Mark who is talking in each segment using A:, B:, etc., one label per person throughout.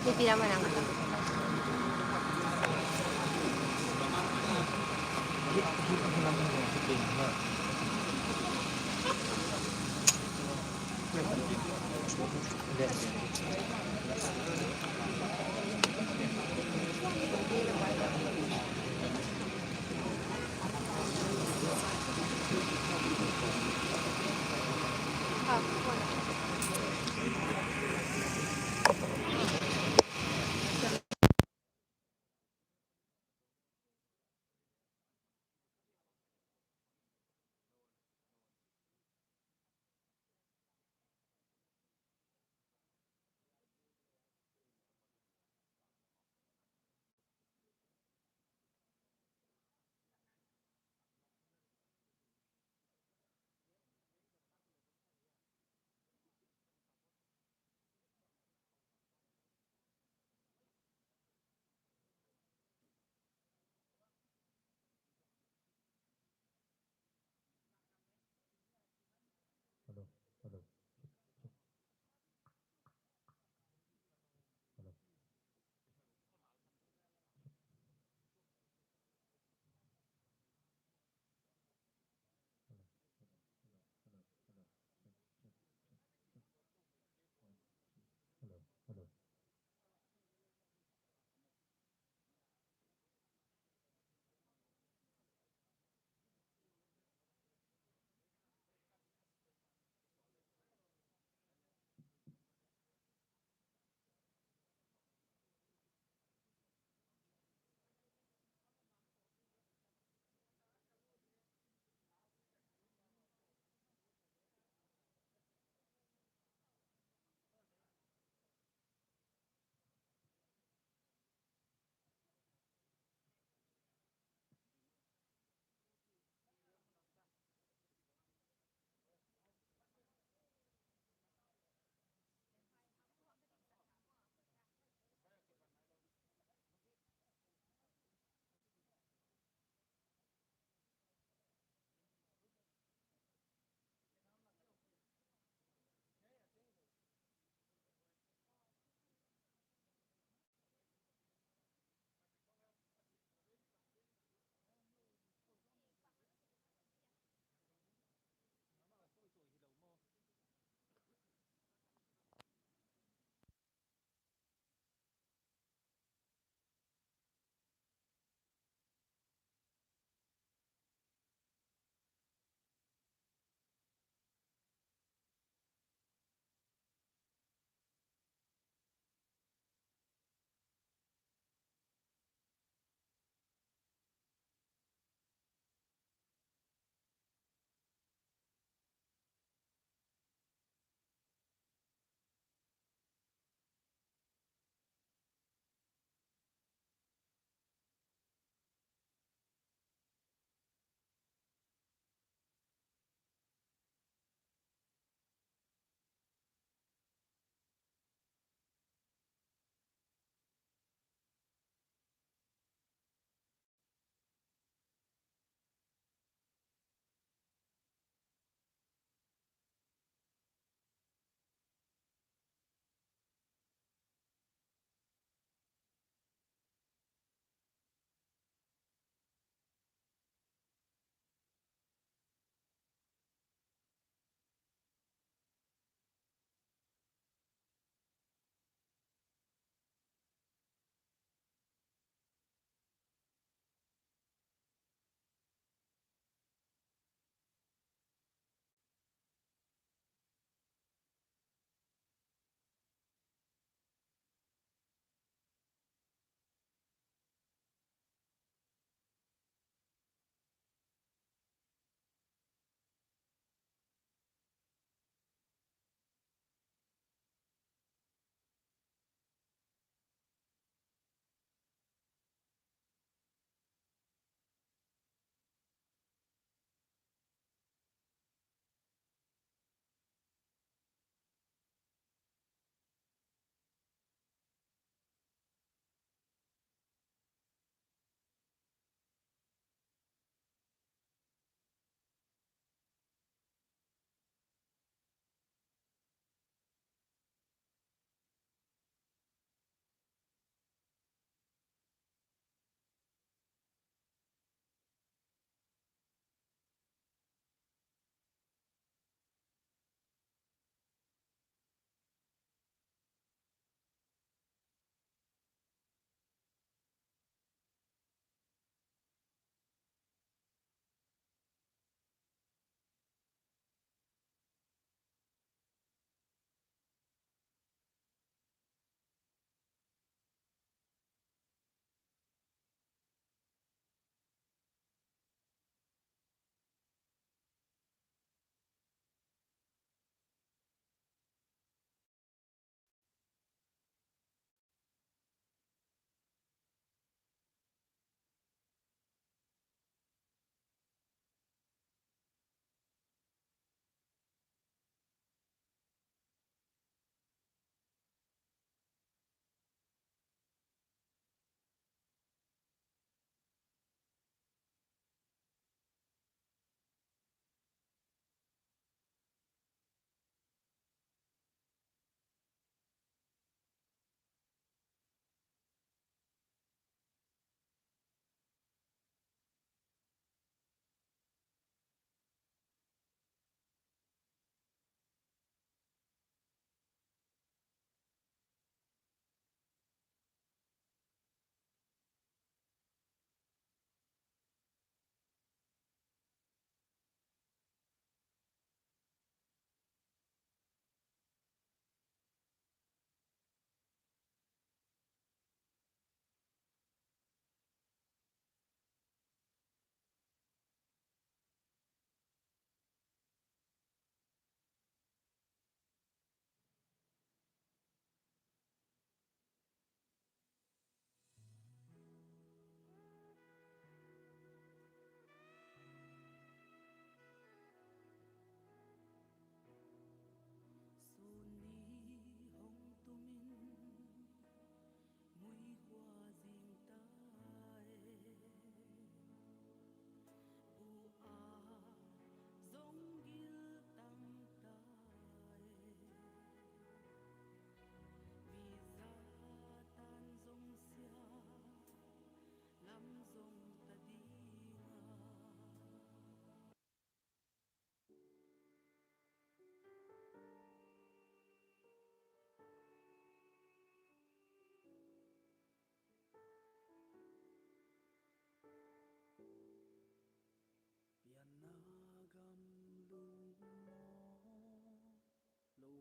A: Mi tira mana kata.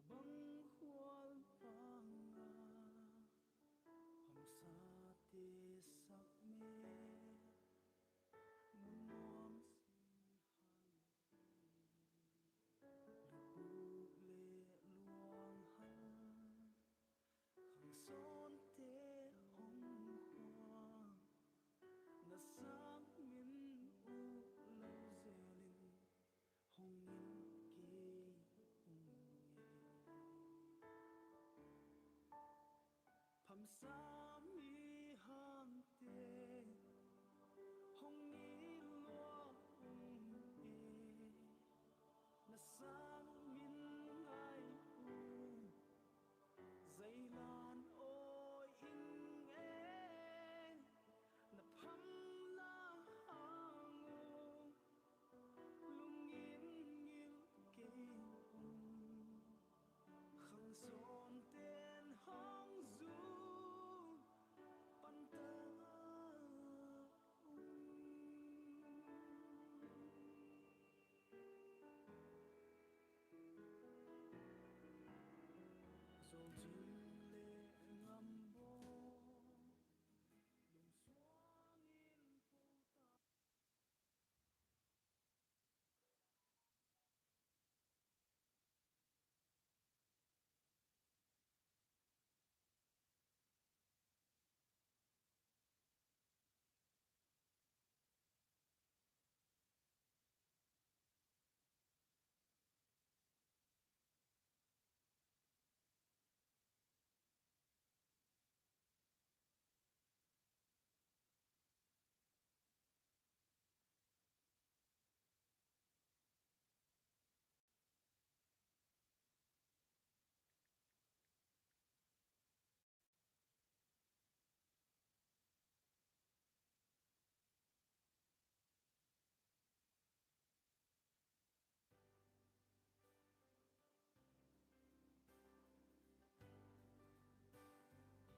A: băng khual panga hầm sa tê sắc mê muốn nom xin hằng lệ buộc lệ luang hăng khang son tê hồng khoang na sang min u lâu zelin hồng in kê hồng nghe pham sa mi hang tê hồng ni lo hồng e na sang min ngai u dây lan ôi in e na pham la hang u lung in ngil ke hồng khang son tên hang du pan ta dòng chim lệ ngắm bố đồng xóa nghìn phố ta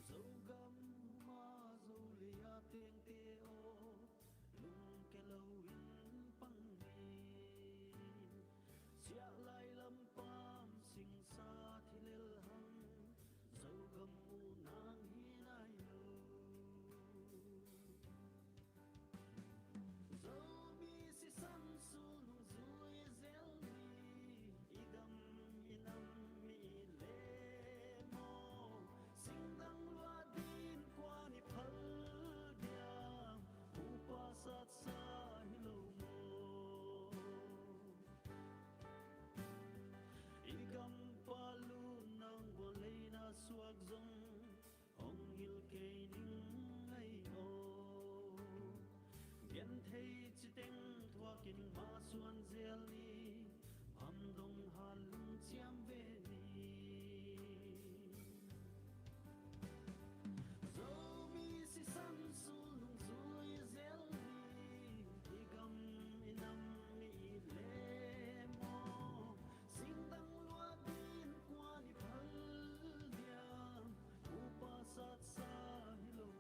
A: dấu găm ma dấu lia tiếng tê ô lung ke lâu in băng mi sia lai lam pam sing sa thi lel hang dấu găm u nang hi nai lo Zomi si san su nung zui zel mi igam inam mi le mo sing dang lua din qua ni phal diam upa sat sa hilo mo igam palu nang bolei na suak zong hong hil ke ning ai o Gen thấy chỉ tiếng thoa kinh ma xuân gieo ni hầm đông hà lung chiam về ni dấu mi si san su lung zui gieo ni đi gam inam mi le mo sing dang lua din qua ni phal diam upa sat sa hilo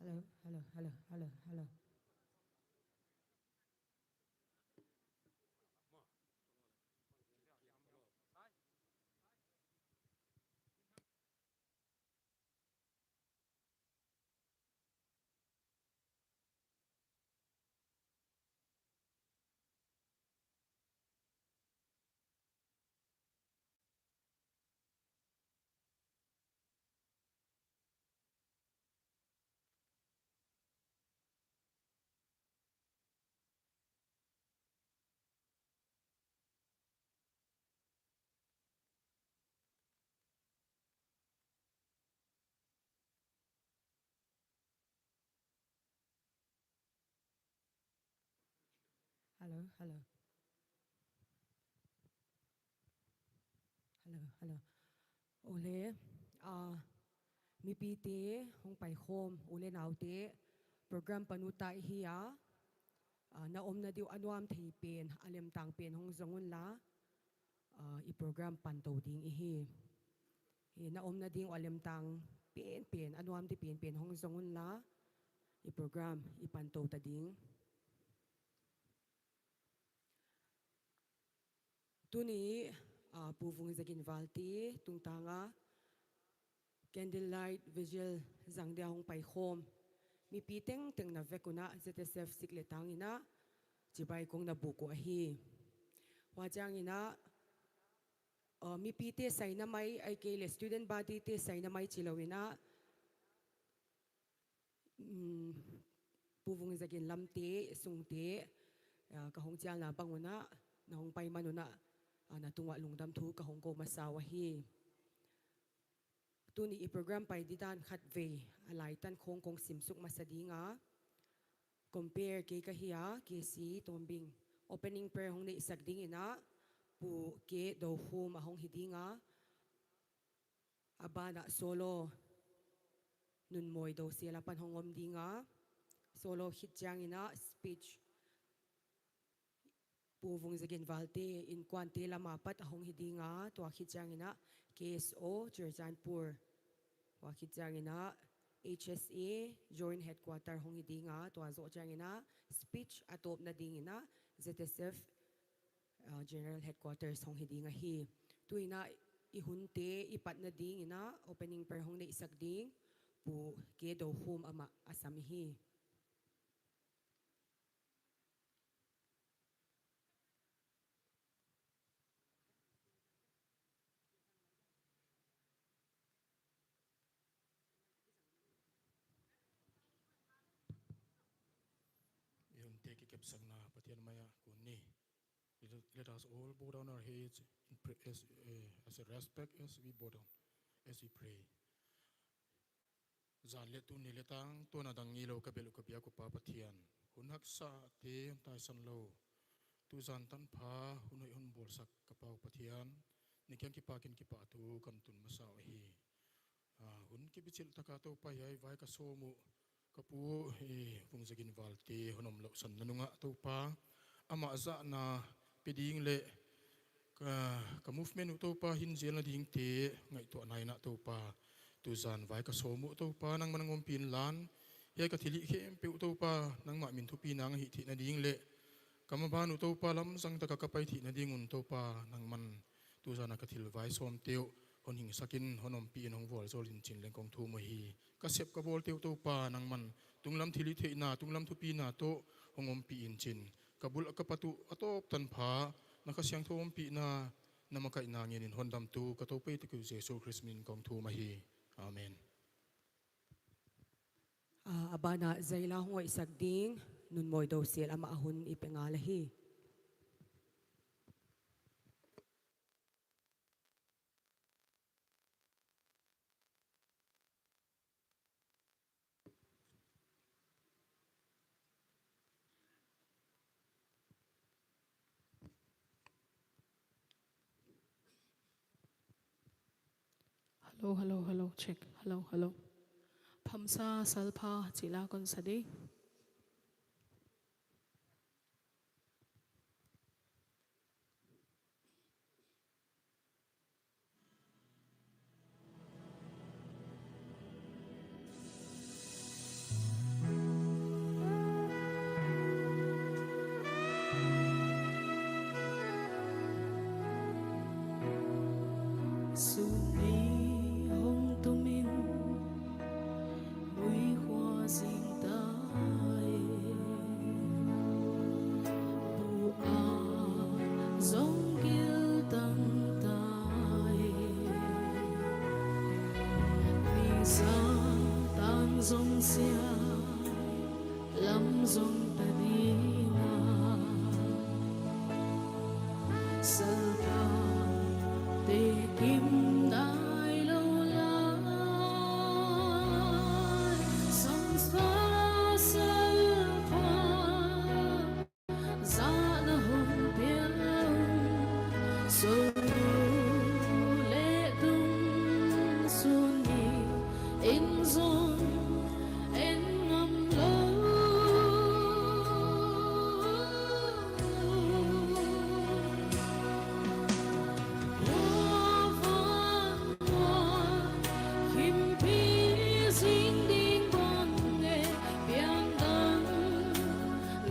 B: Hello, hello, hello, hello, hello. Hello, hello, hello, hello. Ole, mi pite hong pai khom ole naute program panuta hiya na om na diu anwam thei pen alem tang pen hong zongun la i program pan to ding I hi na om na ding alem tang pen anwam ti pen hong zongun la i program I pan to ta ding tu ni pu Vungzagin Valte tung tanga candlelight vigil zang dia hong pai khom mi piteng teng na vekuna ZSF sikletang ina chibai kong na buko hi wajang ina mi pite sai na mai ai ke le student body te sai na mai chilowina pu Vungzagin lamte sungte ka hong chial na banguna na hong pai manuna na tungwa lungdam thu ka hong ko masawa hi tu ni I program pai didan khat ve alai tan khong kong simsuk masadinga compare ke ka hiya ke si tombing opening prayer hong nei sakding ina pu ke do hum ahong hidinga abana solo nun moi do sila pan hongom dinga solo hit jang ina speech pu Vungzagin Valte in kwante lama pat ahong hidinga to hit jang ina KSO Jerjanpur wa hit jang ina HSA joint headquarter hong hidinga to zo jang ina speech atop na ding ina ZSF general headquarters hong hidinga hi tuina ihunte ipat na ding ina opening per hong na isak ding pu ke do hum ama asami hi
C: Yung take kipsang na patian maya kuni. Let us all bow down our heads as a respect as we bow down, as we pray. Zan let tu niletang tu na dang ngilo kabelu kabia ko papatian. Hunak sa te tai san lo. Tu zan tan pa hunoi hun bolsak kapau patian. Nikyang kipakin kipa tu kantun masaw hi. Hun kibichil takato pa yai vai ka somu kapu Vungzagin Valte honom lo san nanunga to pa ama za na piding le ka movement to pa hinjel na ding te ngai to nai na to pa tu zan vai ka somu to pa nang manangom pin lan ye ka thili khem pe to pa nang ma min thu pi nang hi thi na ding le kamabanu to pa lam sang ta ka kapai thi na ding un to pa nang man tu zan ka thil vai som teu hon hing sakin honom pi nong vol zolin chin leng kong thu mo hi ka sep ka bol teu to pa nang man tunglam thili the na tunglam thu pi na to hongom pi in chin kabul ka patu atop tan pha na ka siang thom pi na namakai na ngin hondam tu ka to pe te ku jesu christ min kong thu ma hi amen
B: abana zaila hong isak ding nun moi do sil ama ahun ipengala hi
D: Hello, hello, hello, check. Hello, hello. Phamsa salpha chila kon sadi. xia lâm dung ta đi nga sơ pa tê kim đại lâu lai sông xa sơ pa za na hồng biên sơ lệ tung xuân đi in zon en ngam lâu hoa văn hoa kim pi dinh đinh bon nghe biang đăng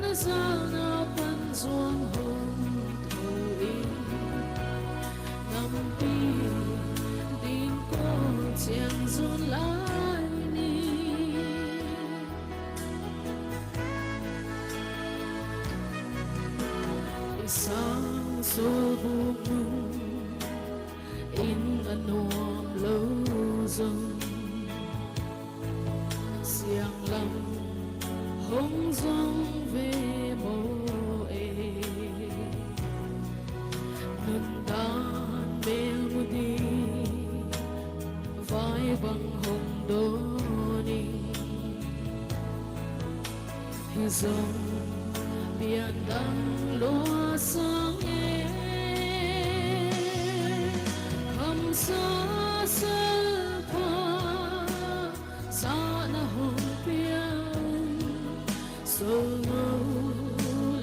D: na za na pan zuang hồng thâu in ngam pi din ko chiang zun lai ni sang so bu in anom lâu dâng xiang lâm hong dong về mô e nun đan bèo mu đi vai bằng hồng đô ni hi dòng biển đăng loa sáng e khăm sa sơ pa sa na hồng biang sơ ngâu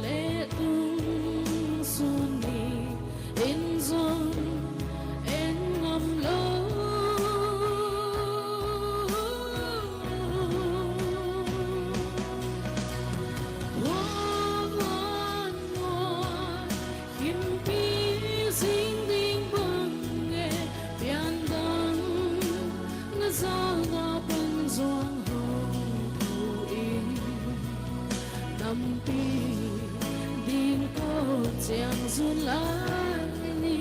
D: lệ tung xuân đi in dòng en ngam lâu hoa văn hoa kim pi dinh đinh bằng nghe bian đăng na za na pan zuang hồng thâu in nam pi din ko chiang zun lai ni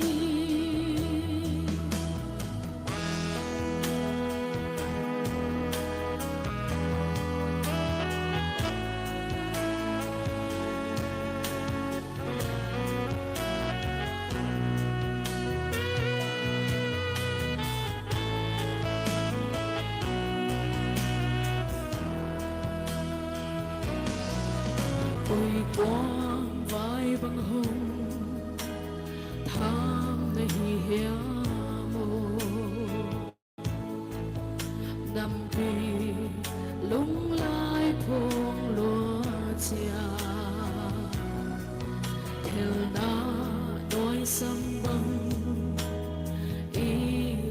D: ôi quang vai bằng hồng tham na hi hea mô nam pi lung lai phong lúa chia theo na đôi sâm băng y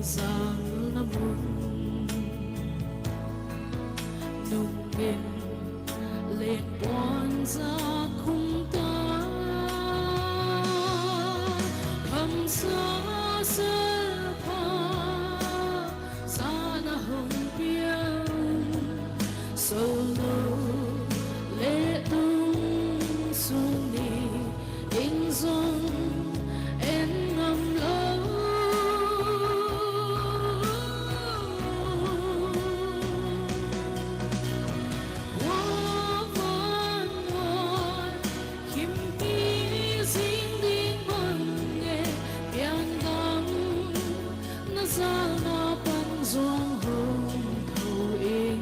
D: giang na mun nung in lên quan ra khung ta khăm sa sơ pa sa na hồng biang sơ lâu lệ tung xuân đi in dòng en ngam lâu hoa văn hoa kim pi dinh đinh bằng nghe biang đăng na za na pan zuang hồng thâu in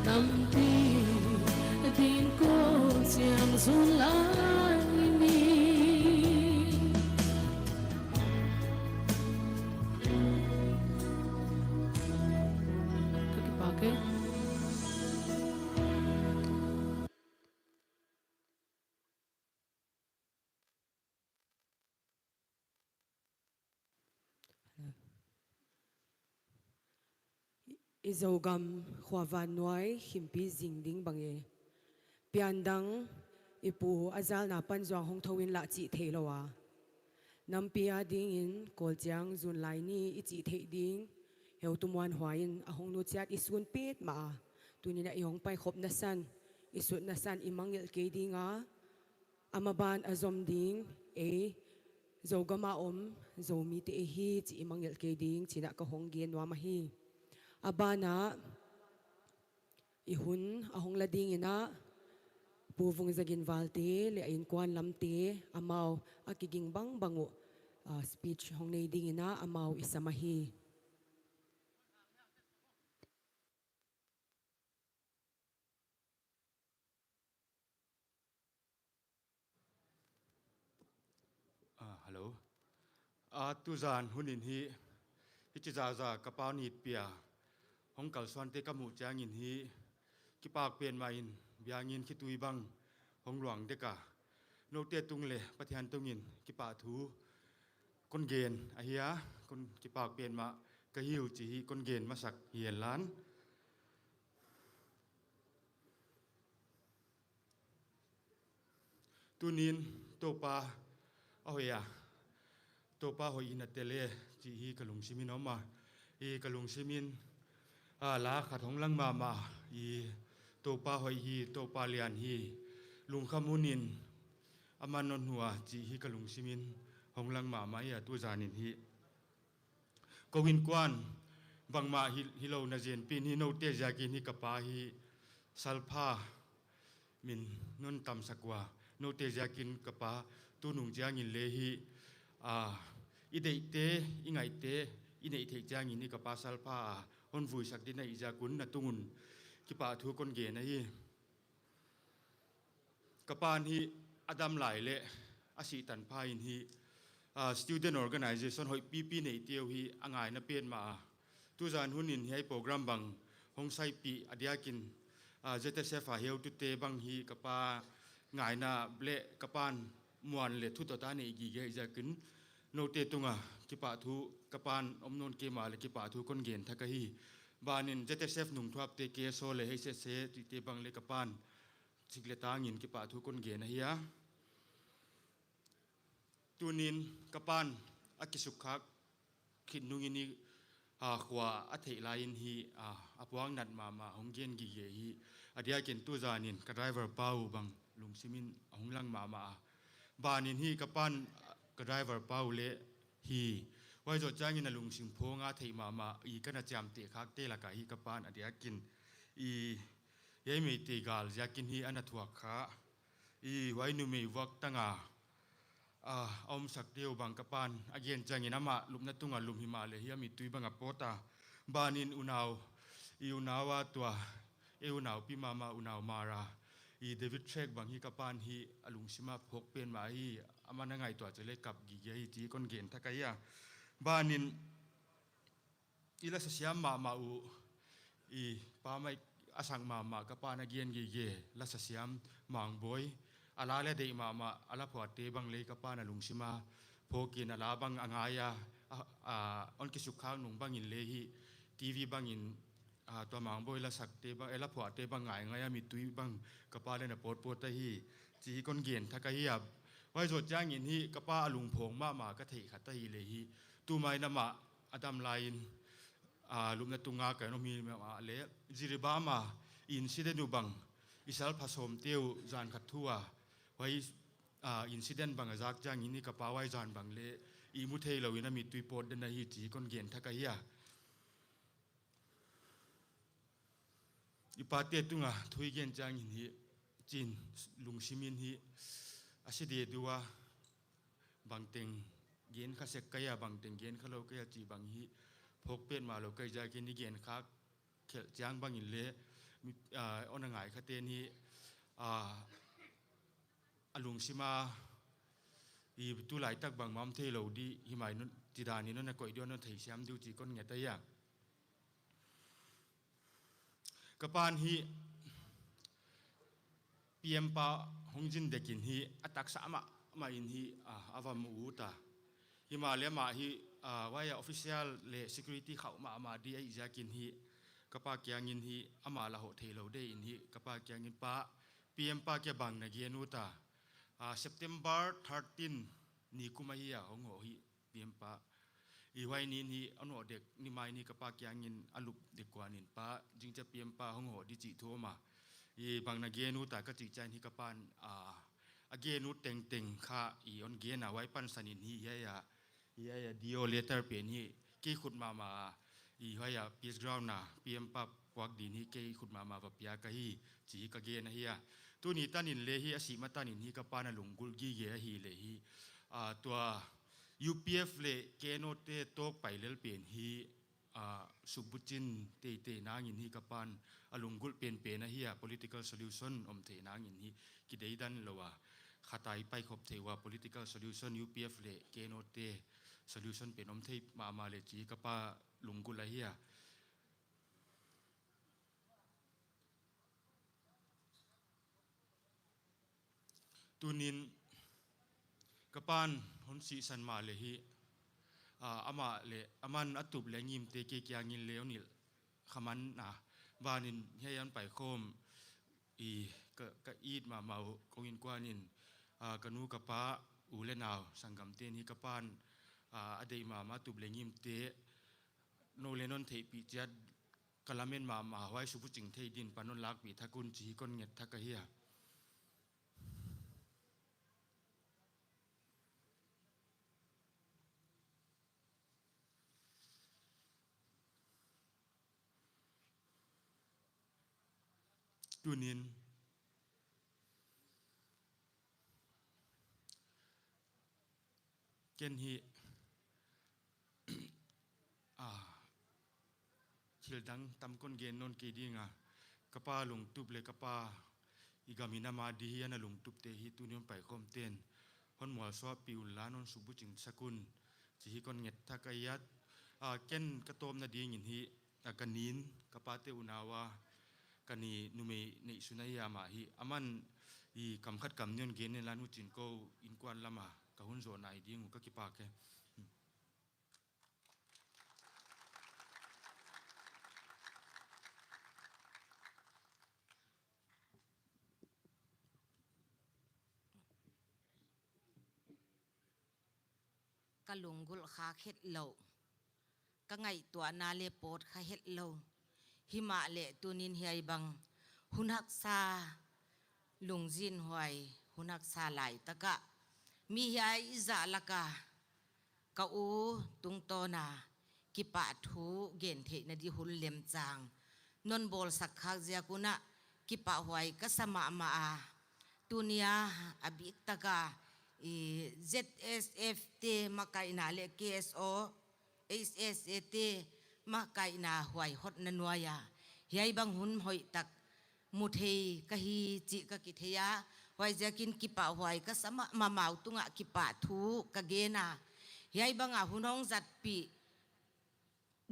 D: nam pi din ko chiang zun lai ni kakipake
B: izogam khwavan noi himpi jingding bange piandang ipu azal na pan zuang hong thowin la chi theilowa nampia ding in kolchang zun lai ni i chi thei ding heu tumwan hwain a hong nu chat isun pet ma tunina i hong pai khop na san isut na san imangil ke dinga amaban azom ding e zogama om zomi te hi chi imangil ke ding china ka hong gen wa ma hi abana ihun ahong lading ina pu Vungzagin Valte le ain kwan lamte amau akiging bang bangu speech hong nei ding ina amau isamahi.
E: Hello. Tu zan hunin hi chi za kapau nit pia hong kal swan te kamu chang in hi ki pak pen ma in biangin ki tui bang hong luang de ka no te tung le pathian tungin ki pa thu kon gen a hiya kon ki pak pen ma ka hiu chi hi kon gen ma sak hian lan tunin to pa a hoya to pa hoi in tele chi hi kalung simin oma e kalung simin la khat hong lang ma i to pa hoi hi to pa lian hi lung khamunin amanon huwa chi hi kalung simin hong lang ma ya tu zanin hi kowin kwan bangma hi lo na zen pin hi no te jakin hi kapa hi salpha min non tam sakwa no te jakin kapa tu nung jangin le hi idei te ingai te inei the jangin ni kapa salpha hon vui sak din ai ja kun na tungun ki pa thu kon ge na hi kapan hi adam lai le asi tan pha in hi student organization hoi pp nei teu hi angai na pen ma tu zan hunin hi program bang hong sai pi adiakin zsf a heu tu te bang hi kapa ngai na ble kapan muan le thu to ta nei gi ge ja kin no te tunga ki pa thu kapan omnon ke ma le ki pa thu kon gen tha ka hi banin zsf nung thap te ke so le he se ti te bang le kapan sikle tangin ki pa thu kon gen na hiya tunin kapan akisukhak khinungini khwa athei lain hi apuang nat ma honggen gi ge hi adia ken tu zanin ka driver pau bang lungsimin honglang ma banin hi kapan ka driver pau le hi wai zo changin a lungsim phonga thei ma i kana cham te khak te la ka hi kapan adia kin i yei me te gal jakin hi ana thuak kha i wai nu me wak tanga om sak deu bang kapan again changin ama lumna tunga lum himale hi ami tui banga pota banin unawa tua unaw pi mama unaw mara i david trek bang hi kapan hi alung sima phok pen ma hi amana ngai to chele kap gi ge hi ti kon gen thakaya banin ila sa siam ma u i pa mai asang ma kapan again gi ge la sa siam mang boy ala le de mama ala phwa te bang le kapan alung sima phokin ala bang angaya on ki sukha nung bang in le hi tv bang in to mang boy la sak te bang ela phwa te bang ngai ngaya mi tui bang kapa le na pot ta hi chi kon gen thaka hi wai zo chang in hi kapa alung phong ma ka thei khata hi le hi tu mai na ma adam lain lumna tunga ka no mi ma le jiriba ma incident nu bang isal phasom teu zan khat thua wai incident bang azak chang in ni kapa wai zan bang le i mu thei lo ina mi tui pot na hi chi kon gen thaka hi ipate tunga thui gen chang in hi chin lungsimin hi aside duwa bangteng gen kha sek kaya bangteng gen khalo kaya chi bang hi phok pen ma lo kai ja gen ni gen khak khel chang bang in le onangai khate ni alung sima i tu lai tak bang mam thei lo di himai no tidani no na koi do no thei siam du chi kon ngeta ya kapan hi pm pa hongjin dekin hi atak sama ma in hi avam uta himalaya ma hi waya official le security khau ma di ai jakin hi kapa kyangin hi ama la ho thelo de in hi kapa kyangin pa pm pa ke bang na gen uta september 13 ni kumai ya hongo hi pm pa i wai nin hi ano dek ni mai ni kapa kyangin alup de kwanin pa jingcha pm pa hongo di chi thoma i bang na genu ta ka chi chan hi kapan agenu teng kha i on gena wai pan sanin hi ya dio letter pen hi ki khut ma i hoya peace ground na pm pa พวกดินฮีเกยขุดมาปะปียกะฮีจีกะเกนะฮีตัวนี้ตันินเลฮีอาศิมาตันินฮีกะปานะลุงกุลกีเกฮีเลฮีตัว UPF เลเกโนเตโตกไปเลเปลี่ยนฮีสุบุจินเตนางอินฮีกะปานอลุงกุลเปลี่ยนเปนะฮี political solution อมเทนางอินฮีกิเดดันโลวาขัดไตไปขบเทว่า political solution UPF เลเกโนเต solution เป็นอมเทมาเลจีกะปาลุงกุลละฮีตูนินกะปานฮอนสีสันมาเลยฮีอามาเลอามันอัตุบเลงิมเตเกียงินเลวนิลขมันนะบานินเฮียนไปโคมกะอีดมาคงอินกว่านินกะนูกะปาอูเลนาวสังกัมเตนี่กะปานอเดยมาตุบเลงิมเตโนเลนอนเทปีจัดกะละเมนมาไว้สุภจิงเทดินปานนลักปีทะกุนจีก้นเง็ดทะกะเฮียตูนินเกนฮีชิลดังตำก้นเกนนนกีดีงากะปาลงตุบเลยกะปาอีกามินามาดีฮีนะลงตุบเตฮีตูนินไปคอมเตนฮอนหมัวสวาปิวลานนสุบุจิงสกุลจีฮีก้นเง็ดทักยัดเกนกระโตมนาดีงินฮีกันนินกะปาเตอุนาวากันนี่นุเมในสุนัยยามาฮีอามันอีคำคัดคำเนียนเกณฑ์ในลานุจินโกอินกวนละมากะหุ่นโซนายดิ้งก็กิปาก
F: กะลุงกุลขาเฮ็ดเหลากะไงตัวนาเลโปดขาเฮ็ดเหลาหิมะเลตุนินเฮียบังหุนักซาลุงจินหวยหุนักซาไหลตะกะมีเฮียอิจาละกะกะอูตุงโตนากิปะทูเกนเทนดิหุลเลมจางนนโบลสักคักเจียกุนะกิปะหวยกะสมามาตุเนียอบิกตะกะZSF เตมาไกนาเล KSO HSAT มาไกนาหวยฮดนันวายาเฮียบังหุนหอยตักมุเทกะฮีจิกะกิเทียหวยจะกินกิปะหวยกะสมะมาเมาตุงะกิปะทูกะเกนาเฮียบังหุนองจัดปี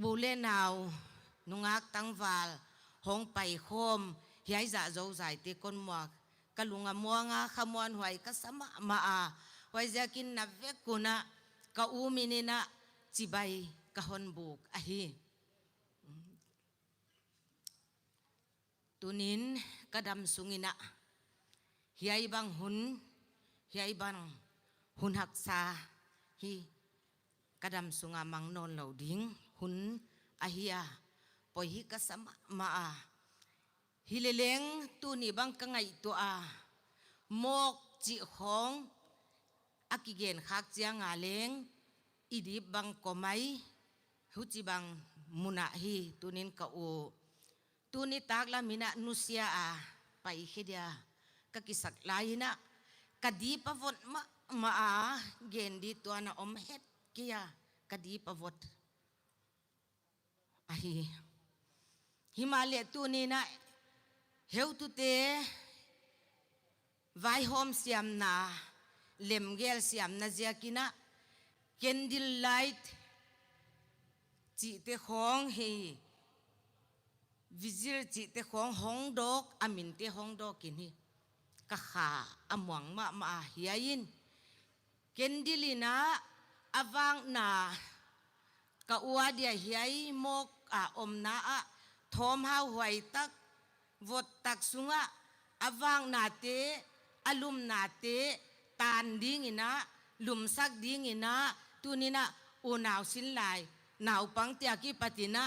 F: บูเลนาวนุงักตังวาลหงไปโคมเฮียจะโจใจเตคนมัวกะลุงมัวงาขมวนหวยกะสมะมาหวยจะกินนับเวกุนะกะอูมินินะจิบายกะฮอนบุกอะฮีตุนินกะดำสุงินะเฮียบังหุนเฮียบังหุนหักษาฮีกะดำสุงามังนอนเหล่าดิ้งหุนอะฮียปอยฮีกะสมะมาฮิเลเลงตุนีบังกะไงตัวมกจิของอากิเกนคักเจียงาเลงอีดีบังก็ไม่หุจิบังมุนาฮีตุนินกะโอตุนิตากละมินะนุเซียไปเฮเดียกะกิสักลายนะกะดีปะวดมาเกนดีตัวนะอมเฮ็ดเกียกะดีปะวดอะฮีฮิมาเลตุนีนะเฮวตุเตไวโฮมเสียมนาเลมเกลเสียมนาเจียกินะcandle light chỉ te khong hi vigil chỉ te khong hong dok amin te hong dok kin hi ka kha amwang ma hiain candle na awang na ka uwa dia hiai mok om na thom hau huai tak vot tak sunga awang na te alum na te tan ding ina lum sak ding ina tu ni na u naw sin lai naw pang tia ki patina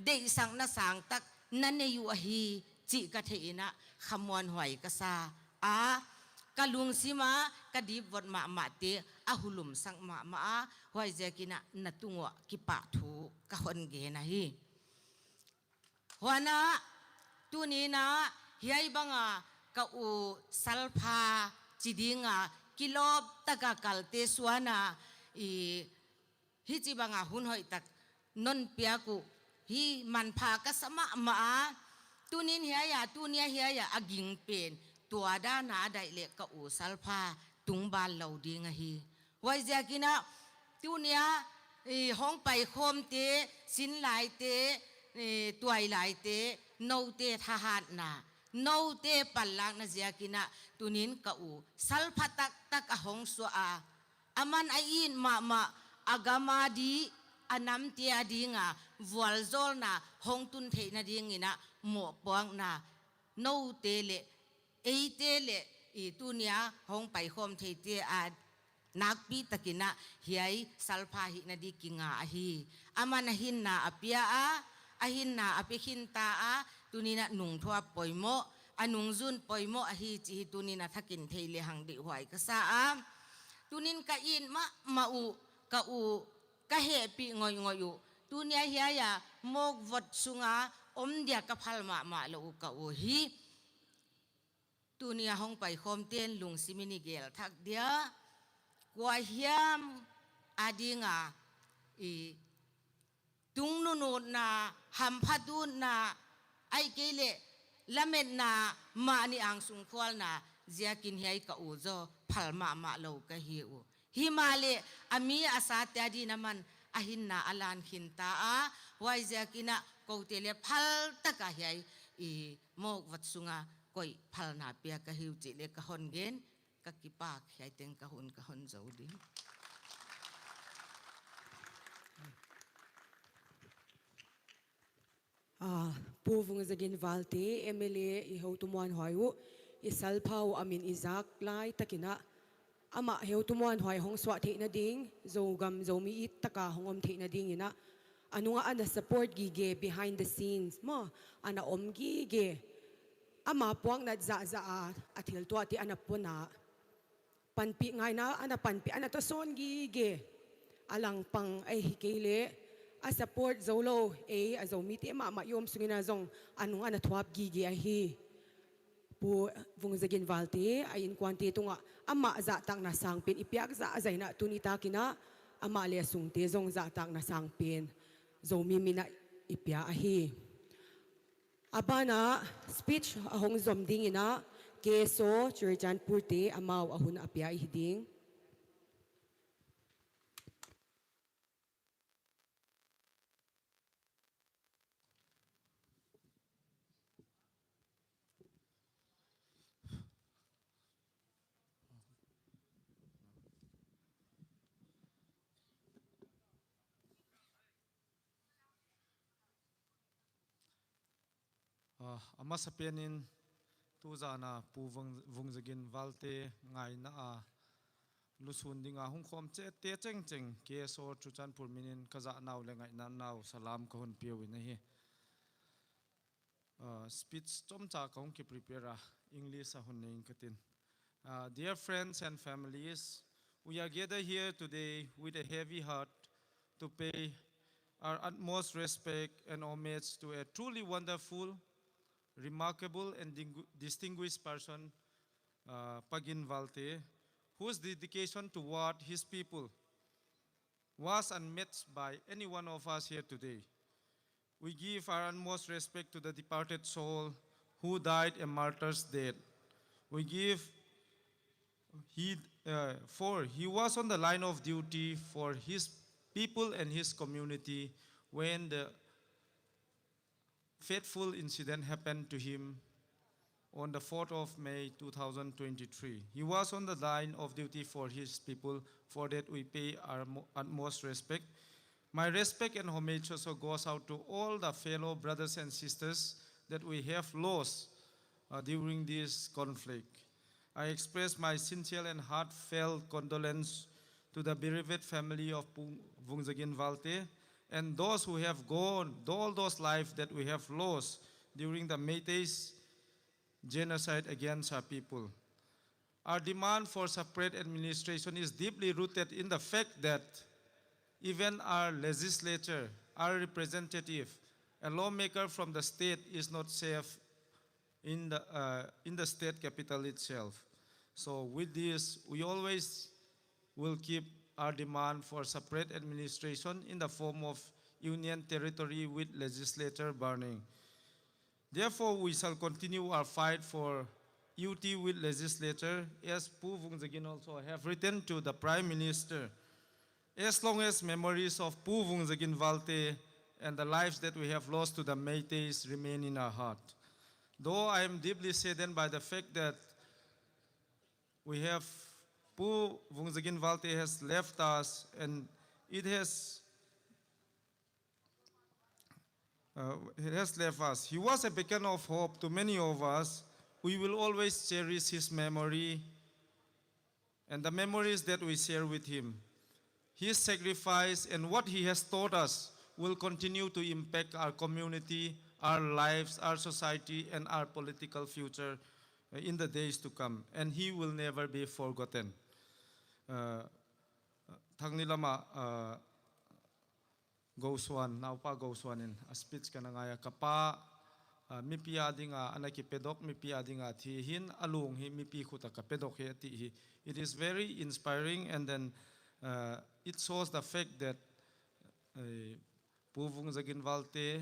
F: de sang na sang tak nan ne yu hi chi ka the ina khamon hoi ka sa ka lung sima ka di vot ma te a hulum sang ma hoi je kina na tungwa ki pa thu ka hon ge na hi หัวหน้าตัวนี้นะเฮียบังกะอูสัลพาจีดิงกิโลบตะกะกัลเตสวานาฮิจิบังหุ่นหอยตักนนเปียกุฮิมันพากะสมะมาตัวนี้เฮียตัวนี้เฮียอากิงเป็นตัวด้านหนาได้เล็กกะอูสัลพาตุงบานเหล่าดีงฮีไว้จะกินะตัวนี้ห้องไปโคมเตสินหลายเตตัวหลายเตโนเตทหารนาโนเตปัลลังนะเจียกินะตุนินกะอูสัลพัตักตักหงสวาอามันไออินมาอากามาดีอันน้ำเตียดีงวัลโซลนะหงตุนเทนะดีงินะหมอปองนะโนเตเลเอเตเลตุเนียหงไปโคมเทเตนักปีตะกินะเฮียสัลพาหินะดีกิงาฮีอามันหินนาอเปียหินนาอเปหินตาตุนีนะนุงทัวปอยโมนุงซุนปอยโมฮีจีตุนีนะทักินเทเลหังดิหวยกษาตุนินกะอินมาอูกะอูกะเฮปีงอยอยู่ตุเนียเฮียโมกวัดสุงอมเดียกะพัลมาละอูกะอูฮีตุเนียห้องไปคอมเตียนลุงซิมินิเกลทักเดียกว่าเฮียมอาดิงตุงนุนนาหัมพัดุนนาไอเกเลละเมนนามานีอังสุงควลนาเจียกินเฮียกะอูโจพัลมาเลวกะเฮียอูฮิมาเลอามีอาสาตยดีนามันอาหินนาอลานขินตาไว้เจียกินะกูเตเลพัลตะกะเฮียโมกวัดสุงก้อยพัลนาเปียกะฮิวจิเลกะฮอนเกนกะกิปากเฮียเต็งกะฮอนเจ้าดิ
B: ปูวงจะกินวัลเตเอเมเลอีเฮาตุมวันหอยวุอีสัลพาวอามินอิซักไลตะกินะอามาเฮาตุมวันหอยหงสวะเทนะดิงโจกัมโจมีอิตะกาหงอมเทนะดิงนะอันนู้นอันนั้น support กีเก behind the scenes มาอันนั้นอมกีเกอามาพวกนั้นจะอาทิลตัวที่อันนั้นปุ่นนะปันปีไงนะอันนั้นปันปีอันนั้นตัวโซนกีเกอลังปังไอฮิเกเลsupport zolo zomi te ma yom sungina zong anung ana thwap gi gi a hi pu Vungzagin Valte in kwanti tunga ama za tak na sangpin ipyak za zaina tunita kina ama le sungte zong za tak na sangpin zomi mina ipya a hi abana speech ahong zomding ina keso churchan purte amaw ahun apya hiding
G: ama sapianin tu zana pu Vungzagin Valte ngai na lusun dinga hung khom che te cheng ke so chuchan purminin kaza naw le ngai na naw salam ko hun piu na hi speech chom cha kong ki prepare English a hun nei katin dear friends and families, we are gathered here today with a heavy heart to pay our utmost respect and homage to a truly wonderful, remarkable and distinguished person, Pagin Valte, whose dedication toward his people was unmatched by any one of us here today. We give our utmost respect to the departed soul who died a martyr's death. We give for he was on the line of duty for his people and his community when the fateful incident happened to him on the 4th of May 2023. He was on the line of duty for his people. For that we pay our utmost respect. My respect and homage also goes out to all the fellow brothers and sisters that we have lost during this conflict. I express my sincere and heartfelt condolence to the bereaved family of Vungzagin Valte and those who have gone, all those lives that we have lost during the Métis genocide against our people. Our demand for separate administration is deeply rooted in the fact that even our legislature, our representative, A lawmaker from the state is not safe in the state capital itself. So with this, we always will keep our demand for separate administration in the form of union territory with legislature burning. Therefore, we shall continue our fight for UT with legislature, as Pu Vungzagin also have written to the Prime Minister. As long as memories of Pu Vungzagin Valte and the lives that we have lost to the Métis remain in our heart. Though I am deeply saddened by the fact that we have Pu Vungzagin Valte has left us, and it has left us. He was a beacon of hope to many of us. We will always cherish his memory and the memories that we share with him. His sacrifice and what he has taught us will continue to impact our community, our lives, our society, and our political future in the days to come. And he will never be forgotten. Tangnilama Goswan, naupa Goswanin, a speech kanangaya kapa, mipi adinga anaki pedok, mipi adinga tihin, alung hi mipi kuta kapedok hi. It is very inspiring, and then it shows the fact that Pu Vungzagin Valte,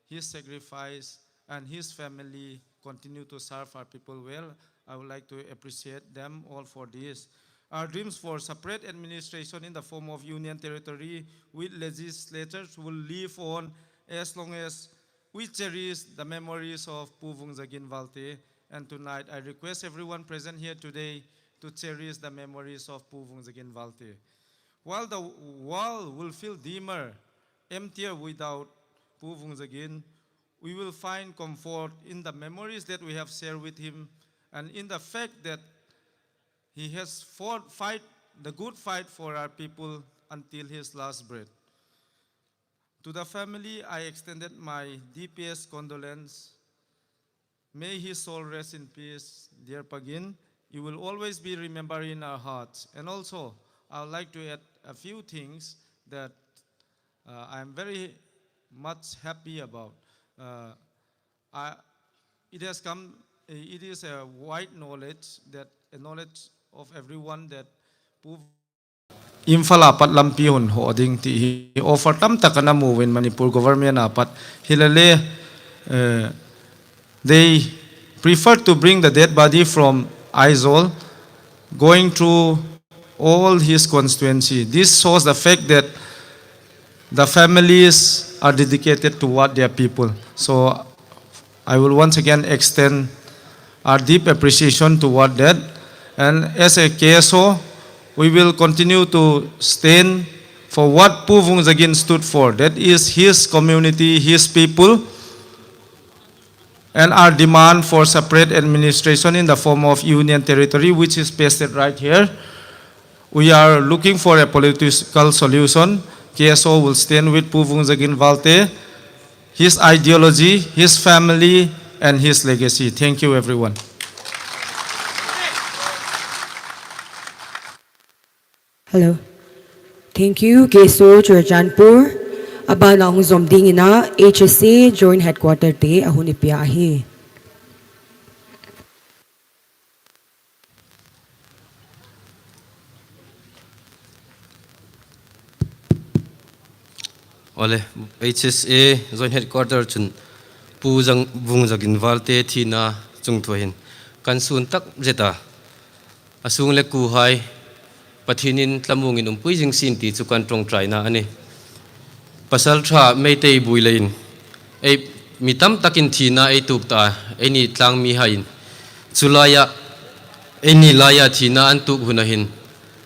G: his sacrifice, and his family continue to serve our people well. I would like to appreciate them all for this. Our dreams for separate administration in the form of union territory with legislatures will live on as long as we cherish the memories of Pu Vungzagin Valte. And tonight, I request everyone present here today to cherish the memories of Pu Vungzagin Valte. While the world will feel dimmer, emptier without Pu Vungzagin, we will find comfort in the memories that we have shared with him, and in the fact that he has fought the good fight for our people until his last breath. To the family, I extended my deepest condolence. May his soul rest in peace, dear Pagin. You will always be remembered in our hearts. And also, I would like to add a few things that I am very much happy about. It is a wide knowledge, that a knowledge of everyone that Imphal apat lampi hun ho ding ti offer tam takana move in Manipur government apat hilale they prefer to bring the dead body from Aizawl, going through all his constituency. This shows the fact that the families are dedicated toward their people. So I will once again extend our deep appreciation toward that. And as a KSO, we will continue to stand for what Pu Vungzagin stood for. That is his community, his people, and our demand for separate administration in the form of union territory, which is pasted right here. We are looking for a political solution. KSO will stand with Pu Vungzagin Valte, his ideology, his family, and his legacy. Thank you, everyone.
B: Hello. Thank you, Keso Churchanpur. Aba na akong zomding ina, HSC, Joint Headquarter te, ahon ipiyahi.
H: Ole, HSA, Joint Headquarter chun, Pu Vungzagin Valte thina chung tuahin. Kansun tak jeta, asung le kuhai, pathinin tlamungin puijing sinti chukan trong try na ani pasal tha meitei builein ei mitam takin thina ei tukta eni tlang mi hain chulaya eni laya thina an tuk hunahin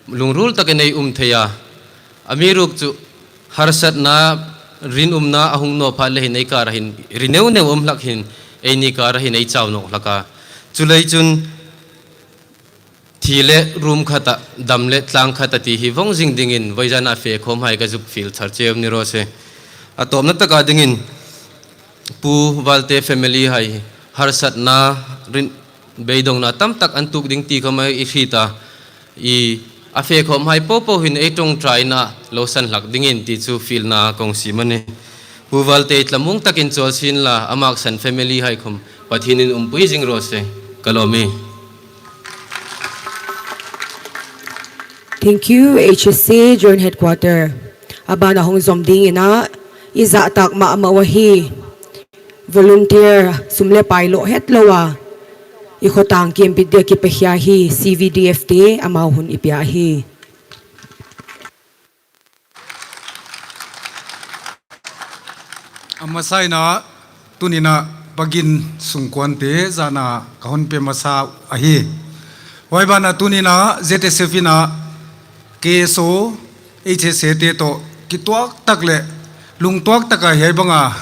H: lungrul takin ei theya amiruk chu harsat na rin na ahung no pha lehin ei karahin rineu ne lakhin eni karahin ei chawnok laka chulai chun Thile room khata damle tlang khata ti hi vong jing dingin vaijana fe khom hai ka juk fil tharchem ni ro se atom na taka dingin Pu Valte family hai harsat na rin beidong na tam tak antuk ding ti khamai I khita I afe khom hai po hin etong try na losan lak dingin ti chu fil na kong si mane pu Valte itlamung takin chosin la amak san family hai khum pathinin umpui jing rose kalomi.
B: Thank you, HSC Joint Headquarter. Abana hong zomding ina iza tak mawahi volunteer sumle pailo hetlowa ikotang kim pidya ki pehyahi CVDFT amahun ipyahi.
G: Amasai na tunina pagin sungkwante zana kahon pe masa ahi. Waibana tunina ZSF na keso HST to kituak takle lungtuak taka hei banga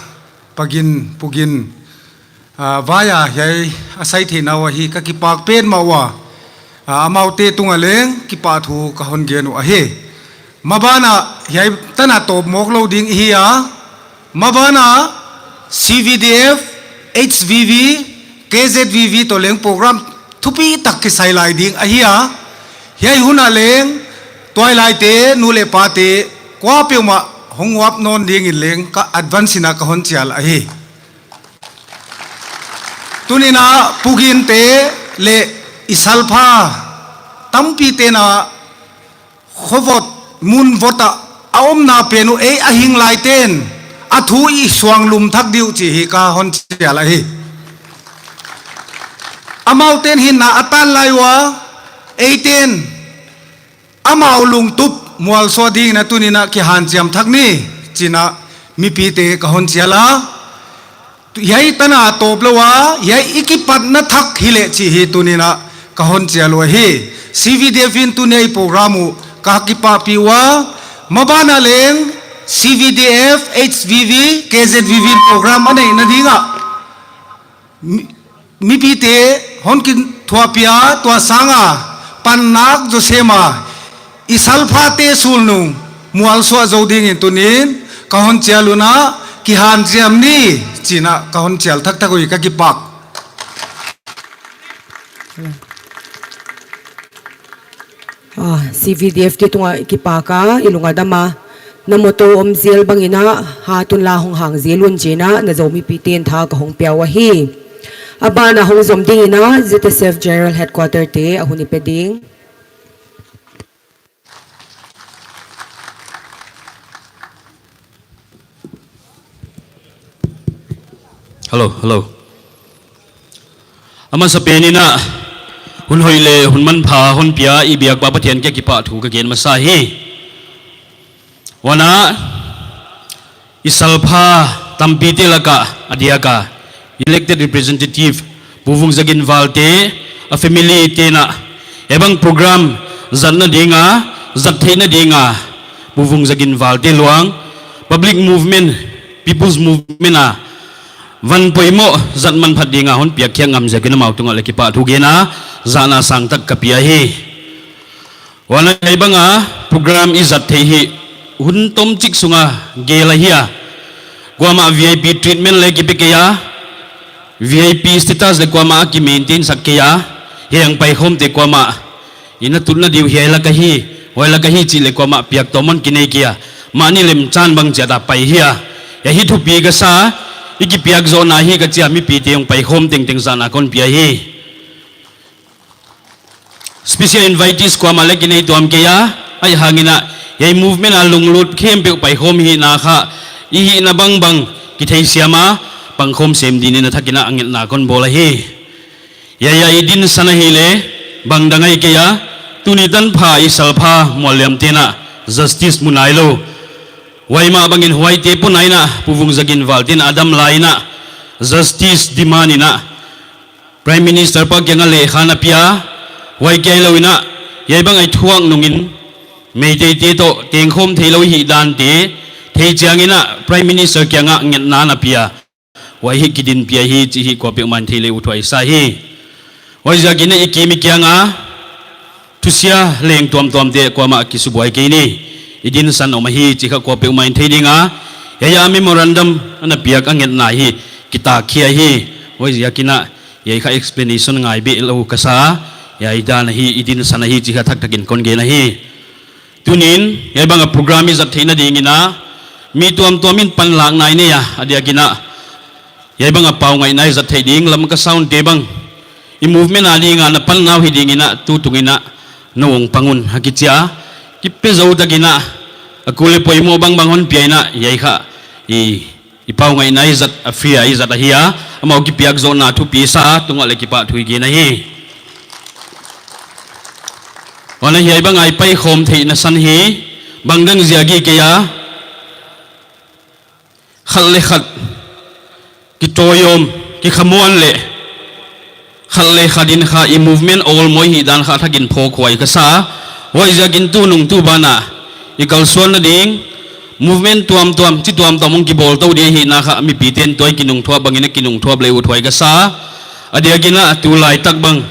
G: pagin pugin vaya hei asai thina wa hi ka kipak pen mawa amaute tungaleng kipathu kahon genu ahi mabana hei tana top mok loading hiya mabana CVDF HVV KZVV to leng program thupi tak ki sai lai ding ahia hei huna leng Twilight te nule pate kwa peuma hongwap non ding in leng ka advance na kahon chial ahi tunina pugin te le isalpha tampi te na khovot mun vota aom na penu e ahing lai ten athu i swang lum thak diu chi hi ka hon chial ahi amau ten hin na atan laiwa 18 amau lung tup mual so ding na tunina ki han jam thakni china mi pi te kahon chiala yai tana toplawa yai ikipat na thak hile chi hi tunina kahon chialo hi CVDF in tunei programu ka ki pa piwa mabana leng CVDF HVV KZVV program anei na dinga mi pi te hon kin thuapia to sanga pannak josema isalphate sulnu mual so zoding tunin kahon chialuna ki han jamni china kahon chial thak thakoi ka ki pak
B: CVDF ti tunga ikipaka ilunga dama namoto omzil bangina hatun la hong hang zilun jina na zomi pitin tha ka hong piawa hi abana hong zomding ina ZSF General Headquarter te ahuni peding.
I: Hello. Ama sa penina hun hoile hun man pha hun pia ibiak ba pathian ke kipa thu ka gen masahi wana isalpha tampite laka adiaka elected representative Vungzagin Valte a family tena ebang program zanna dinga zattheina dinga Vungzagin Valte luang public movement people's movement van poimo zat man phat dinga hon piak khyang ngam jagina mau tunga leki pa thugena zana sang tak kapia hi wana ibanga program izat thei hi hun tom chik sunga gela hiya kwama VIP treatment leki pekeya VIP status le kwama ki maintain sakya heng pai khom te kwama ina tunna diu hiala ka hi hoila ka hi chi le kwama piak tomon kinai kia mani lem chan bang jada pai hiya ya hi thu pi ga sa iki piak zona hi ka chia mi pi te yung pai khom ting ting zana kon pia hi special invitees kwa malaki nei tuam ke ya ai hangina yai movement alung lut khem pe pai khom hi na kha i hi na bang bang ki thei siama pang khom sem din na thakina angel na kon bola hi ya idin sana hi le bang dangai ke ya tunitan pha isalpha molyam tena justice munailo waima bangin huaite punaina Vungzagin Valte adam laina justice dimanina prime minister pa kyanga lekhana pia wai kailawina yaibang ai thuang nungin meite te to tengkhom theilo hi dan te thei changina prime minister kyanga nget na na pia wai hi kidin pia hi chi hi ko pe man thele uthwai sa hi wai jagina ikimi kyanga tusia leng tuam te ko ma kisubuai ke ni idin san omahi chika ko pe main thedinga ya memorandum ana piak anget na hi kita khia hi oi yakina yai kha explanation ngai be lo kasa ya idan hi idin san hi chika thak thakin kon ge na hi tunin ya banga program is at theina dingina mi tuam min pan lang nai ne ya adia gina yai bang apau ngai nai zat thei ding lam ka sound te bang I movement ali nga na pan naw hiding ina tutungina noong pangun hakitia kipe zo dagina akule poi mo bang bangon piaina yai kha ipau ngai nai zat afia I zat ahia amau ki piak zo na thu pisa tunga le ki pa thui ge na hi ona hi bang ai pai khom thei na san hi bangdang ziagi ke ya khal le khat ki toyom ki khamuan le khal le khadin kha I movement all moi hi dan kha thagin pho khwai ka sa wai zagin tu nung tu bana I kal suan na ding movement tuam chi tuam mong ki bol to de hi na kha mi piten toy kinung thwa bangina kinung thwa ble uthwai ka sa adia gina tu lai tak bang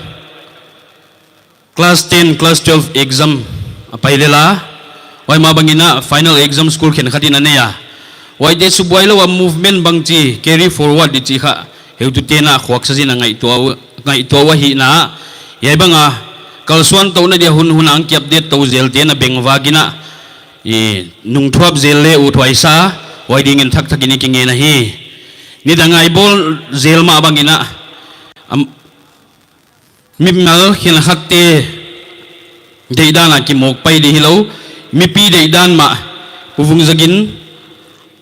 I: class 10 class 12 exam apai lela wai ma bangina final exam school khen khatin aneya wai de subwai lo movement bang chi carry forward di chi kha heu tu te na khwak sa jin ngai to wa hi na yai banga kalsuan to na dia hun ang ki update to zel te na bengwa gina nung thuap zel le u thwai sa wai ding en thak thakini ki nge na hi ni dangai bol zel ma bangina mi mal khin khatte deidana ki mok pai di hilo mi pi deidan ma Vungzagin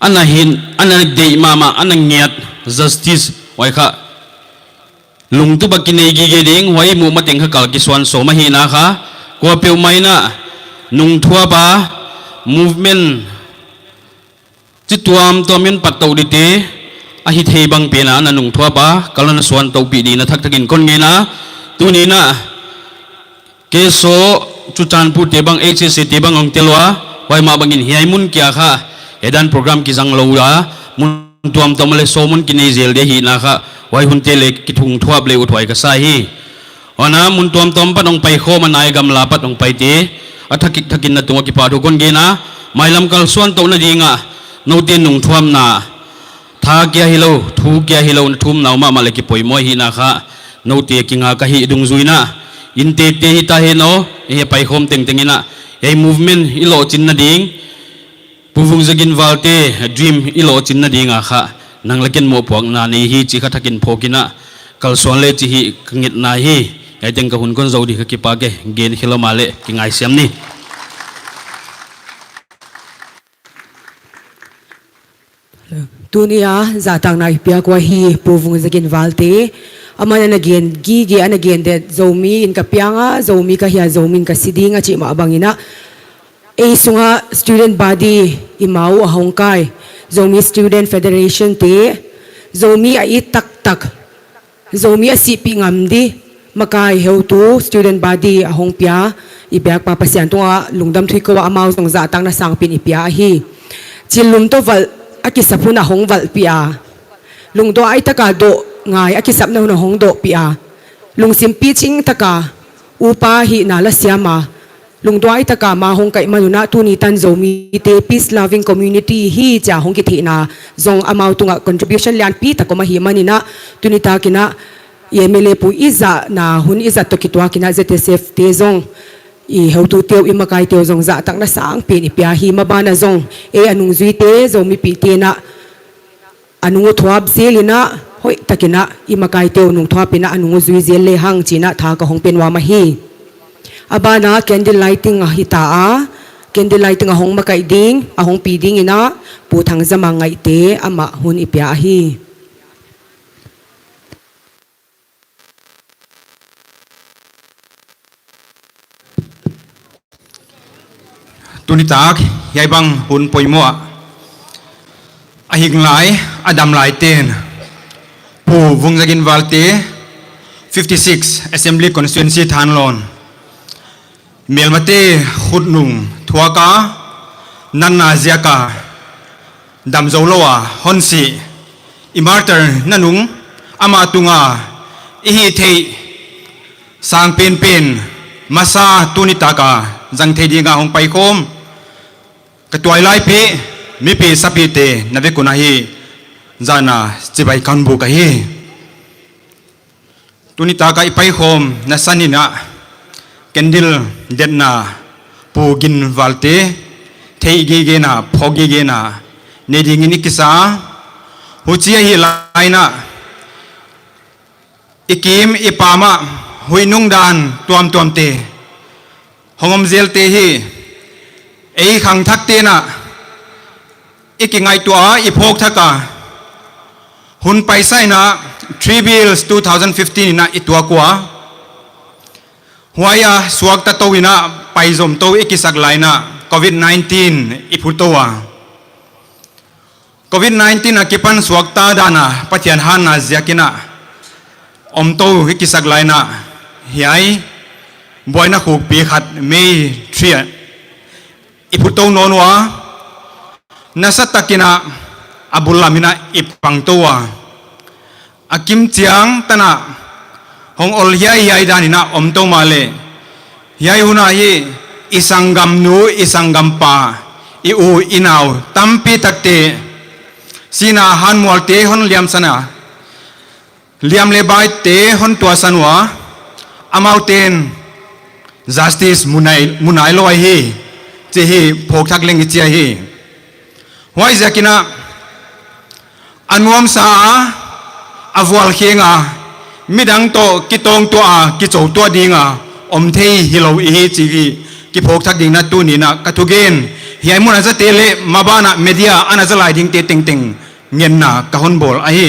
I: anahin anak dei mama anak ngiat justice wai kha lung tu bakinei gi ge ding wai mu mateng kha kal ki swan so ma hi na kha ko pe mai na nung thua ba movement chi tuam min pat to di te a hi thei bang pe na nung thua ba kalana swan to pi di na thak thakin kon nge na tu ni na ke so chu chan pu te bang HSC te bang ong telwa wai ma bangin hiai mun kya kha edan program ki jang lo ya mun tuam le so mun ki nei zel de hi na kha wai hun te le ki thung thuap le uthwai ka sa hi ona mun tuam pa nong pai kho manai gam la pat nong pai te athakik thakin na tunga ki pa do kon ge na mailam kal suan to na dinga no te nung thuam na tha kya hilo thu kya hilo na thum naw ma le ki poi moi hi na kha no te ki nga ka hi dung zuina in te hi ta he no e pai khom tengina e movement ilo chin na ding Vungzagin Valte dream ilo chin na dinga kha nang lakin mo puak na ni hi chi kha thakin phokina kalson le chi hi ngit na hi ai teng ka hun kon zo di kha ki pa ge gen khilo male ki ngai siam ni
B: tunia za tang na pia kwa hi Vungzagin Valte amana na gen gi ana gen de Zomi in ka pianga Zomi ka hiya Zomi ka sidinga chi ma bangina e sunga student body imau ahongkai Zomi Student Federation te Zomi ai tak Zomi a sipi ngamdi makai heu tu student body ahong pia ibyak pa pasian tunga lungdam thui ko amau song za tang na sang pin ipia hi chilum to val akisapuna hong val pia lungdo ai taka do ngai akisap na hong do pia lungsim pi ching taka upa hi na la siama lungdwai taka ma hong kai manuna tuni tan Zomi te peace loving community hi cha hong ki thina zong amau tunga contribution lian pi ta ko ma hi manina tuni ta kina yemele pu iza na hun iza to kitwa kina ZSF te zong I hautu teu I makai teu zong za tak na sang pin ipia hi mabana zong e anung zui te Zomi pi te na anung thwab zelina hoi takina I makai teu nung thwapina anung zui zel le hang china tha ka hong pen wa ma hi abana candle lighting hita candle lighting ahong makai ding ahong piding ina puthang zama ngai te ama hun ipia hi
E: tunitak yai bang hun poimo ahing lai adam lai ten Vungzagin Valte 56 assembly constituency thanlon melmate khutnung thuaka nanna ziaka damzolowa honsi imarter nanung ama tunga ihi thei sang pen masa tunitaka jang thei dinga hong pai khom ka toilai pe mi pe sapi te nave kunahi jana chibai kanbu ka hi tunitaka ipai khom na sanina candle denna pugin Valte thei ge na phogi ge na
G: ne ding ini kisa hu chia hi laina ikim ipama huinung dan tuam te hongom zel te hi ei khang thak te na ikingai tua iphok thaka hun paisai na 3 bills 2015 na itua kwa huaya suak ta towina paizom to ikisak laina covid-19 iputowa covid-19 akipan suak ta dana pathian han na ziakina omto ikisak laina hiai boina khuk pi khat mei 3 iputo nonwa nasatakina abulamina ipangtowa akim chiang tana hong ol hiai danina omto male hiai huna hi isangam nu isangam pa iu inaw tampi takte sina han mualte hon liam sana liam le bai te hon tua sanwa amauten justice munai loi hi che hi phok thak leng chi hi hoi zakina anuam sa avwal khenga midang to kitong to a kichou to dinga om thei hilo hi chi ki phok thak ding na tu ni na kathugen hiai mun aza tele mabana media anaza lai ding te ting ngen na ka hon bol a hi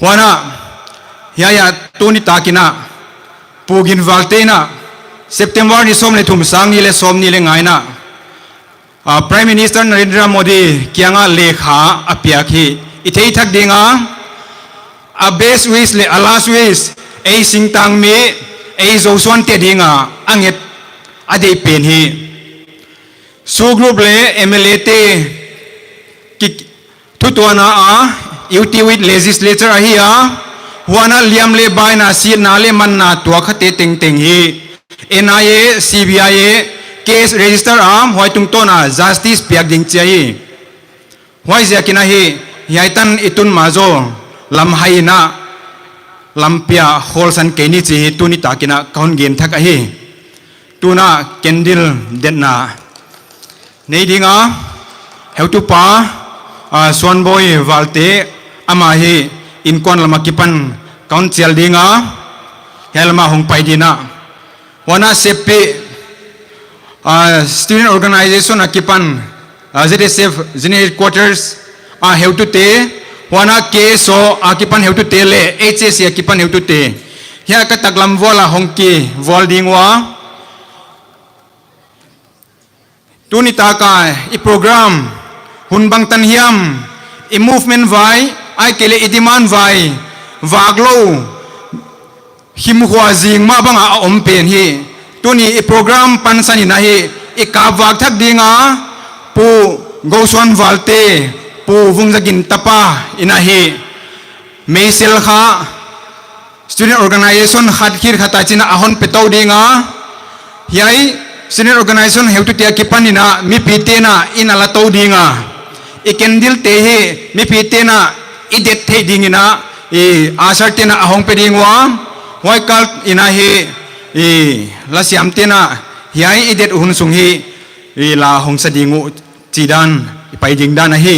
G: hwana hiaya tu ni takina pugin valte na September ni som le thum sang ni le som ni le ngai na Prime Minister Narendra Modi kianga lekha apia khi ithei thak dinga a best wish le a last wish ei singtang mi ei zoswan te dinga anget ade pen hi su group le MLA te ki thutuana a UT with legislature a hi a huana liam le bai na si na le man na tua khate teng hi NIA CBI case register am hoi tung to na justice piak ding chai hoi zakina hi yaitan itun mazo lam haina lampia holsan keni chi tuni takina kaun gen thak a hi tuna kendil denna nei dinga heu tu pa swan boy valte ama hi in kon lama kipan kaun chel dinga helma hong pai dina wana sepi student organization akipan ZSF General Quarters heu tu te wana keso akipan heu tu te le HSC akipan heu tu te hia ka taklam vola hongki vol dingwa tuni taka i program hun bang tan hiam i movement vai ai kele i demand vai waglo him hua jing ma banga om pen hi tuni i program pansani na hi i ka wag thak dinga pu goswan valte pu vungzagin tapa ina hi meisel kha student organization khat khir khata china ahon petau dinga hiai student organization heu tu tia kipanina mi pite na ina la to dinga i kendil te hi mi pite na i det the dingina i asar te na ahong pe dingwa hoi kal ina hi la siam te na hiai i det hun sung hi la hong sa dingu chidan pai ding dan hi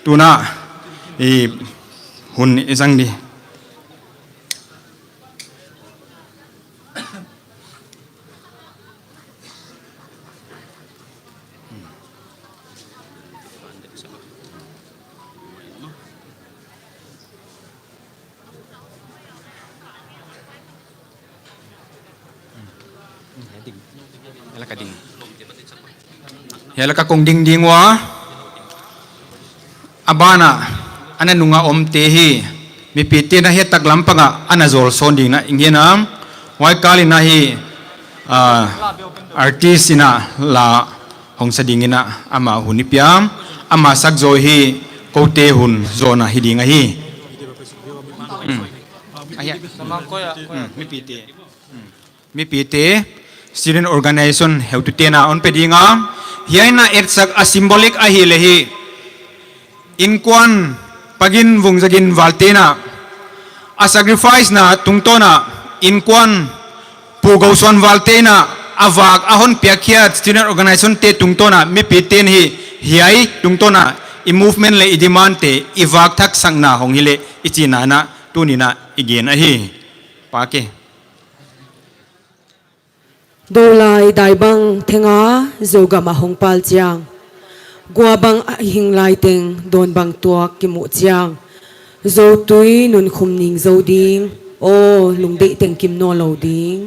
G: tuna hun isang di hela ka kong ding dingwa abana ana nunga om te hi mi pite na he tak lampanga ana zol son ding na ingena wai kali na hi artist ina la hong sa dingina ama hunipiam ama sak zo hi kote hun zona hidinga hi mi pite student organization heu tu tena on pedinga hiaina etsak a symbolic a hi lehi inkwan pagin vungzagin valtena a sacrifice na tungtona inkwan pugoswan valtena awak ahon piakhiat student organization te tungtona mi piten hi hiai tung to na i movement le i demand te i wak thak sang na hong hi le i china na tu ni na igen a hi pa ke
B: do lai dai bang thenga zoga ma hong pal chiang gwa bang hing lai teng don bang tua ki mu chiang zo tui nun khum ning zo ding o lung de teng kim no lo ding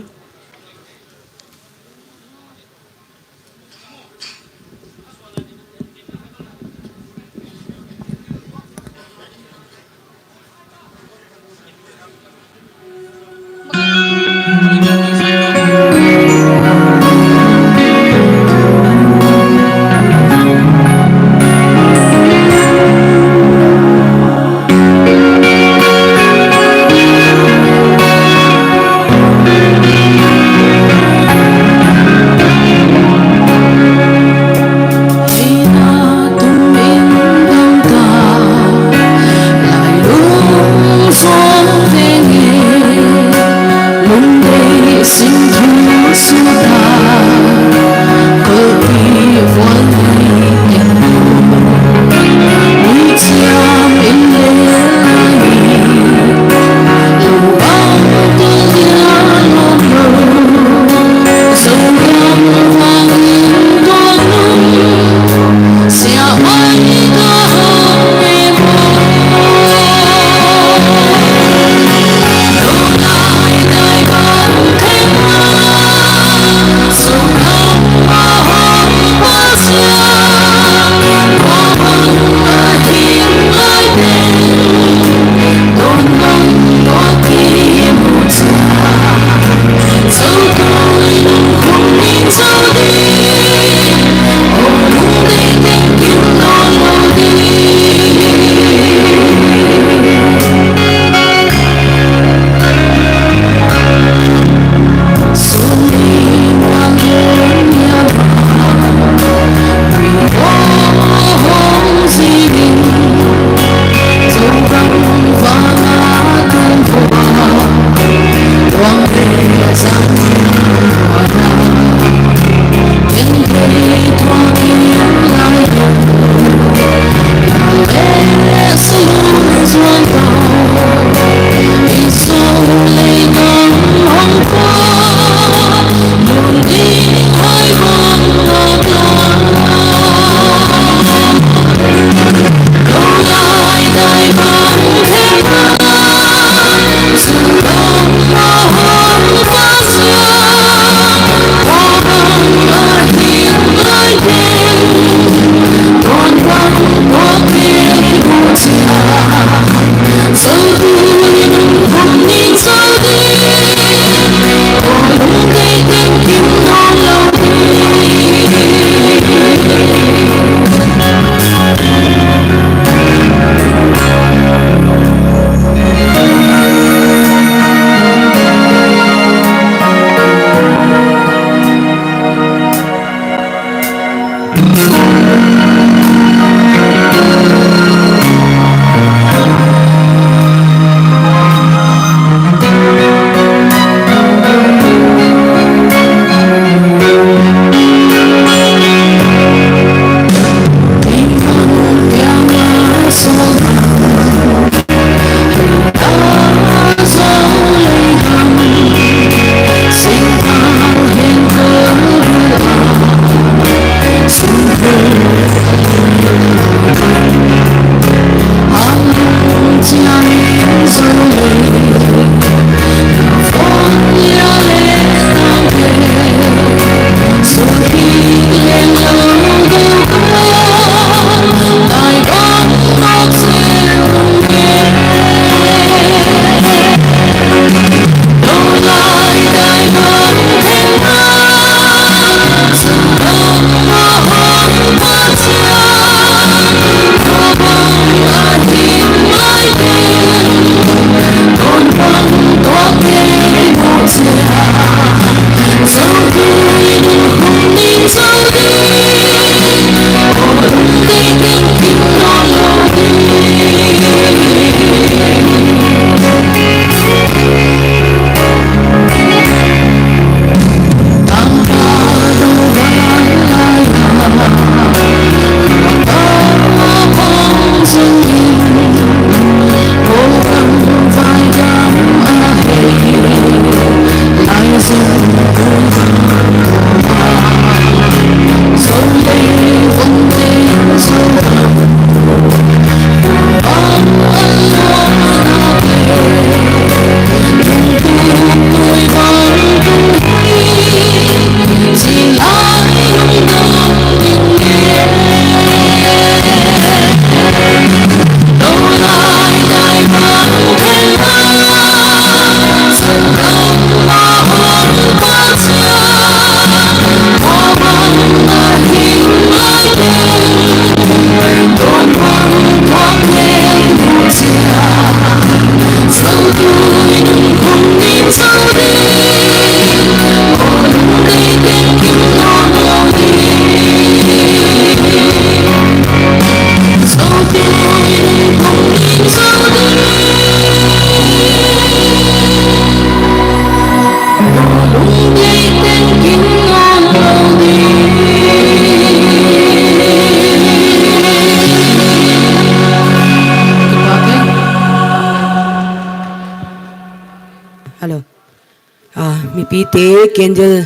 B: pi te candle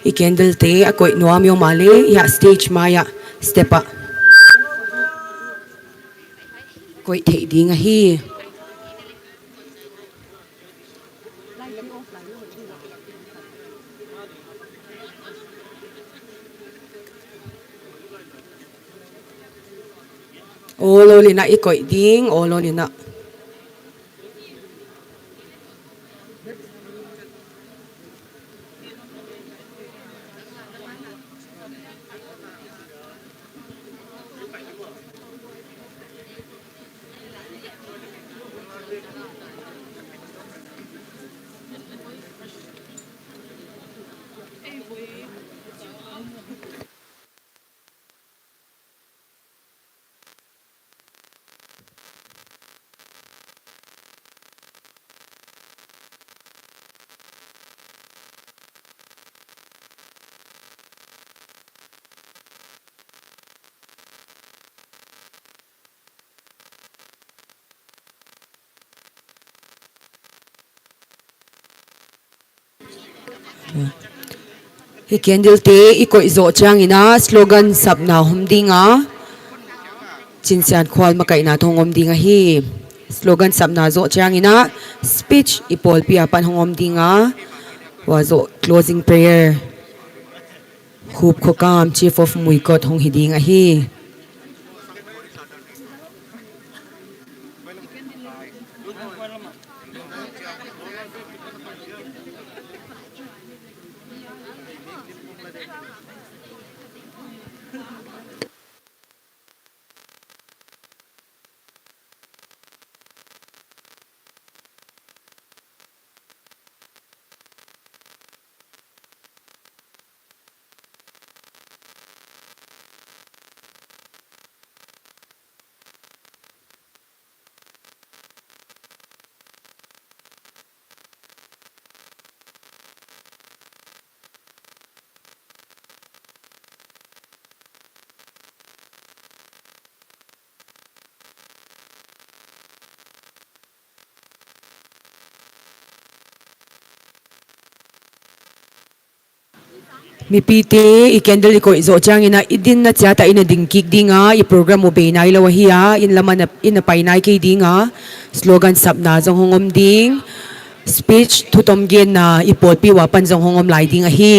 B: I candle te a koi nuam yong male ya stage maya step up koi thei ding a hi olo lina I koi ding olo lina Hi candle te I koi zo chang ina slogan sap na hum dinga chin sian khwal ma kai na thongom dinga hi slogan sap na zo chang ina speech ipol pia pan hongom dinga wa zo closing prayer khup khokam chief of muikot hong hi dinga hi mi pi te I candle ko zo chang ina idin na cha ta ina ding kik dinga I program mo be nai lawa hiya in laman in pai nai ke dinga slogan sap na jong hongom ding speech thutom gen na ipot pi wa pan jong hongom lai ding a hi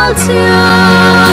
D: Valte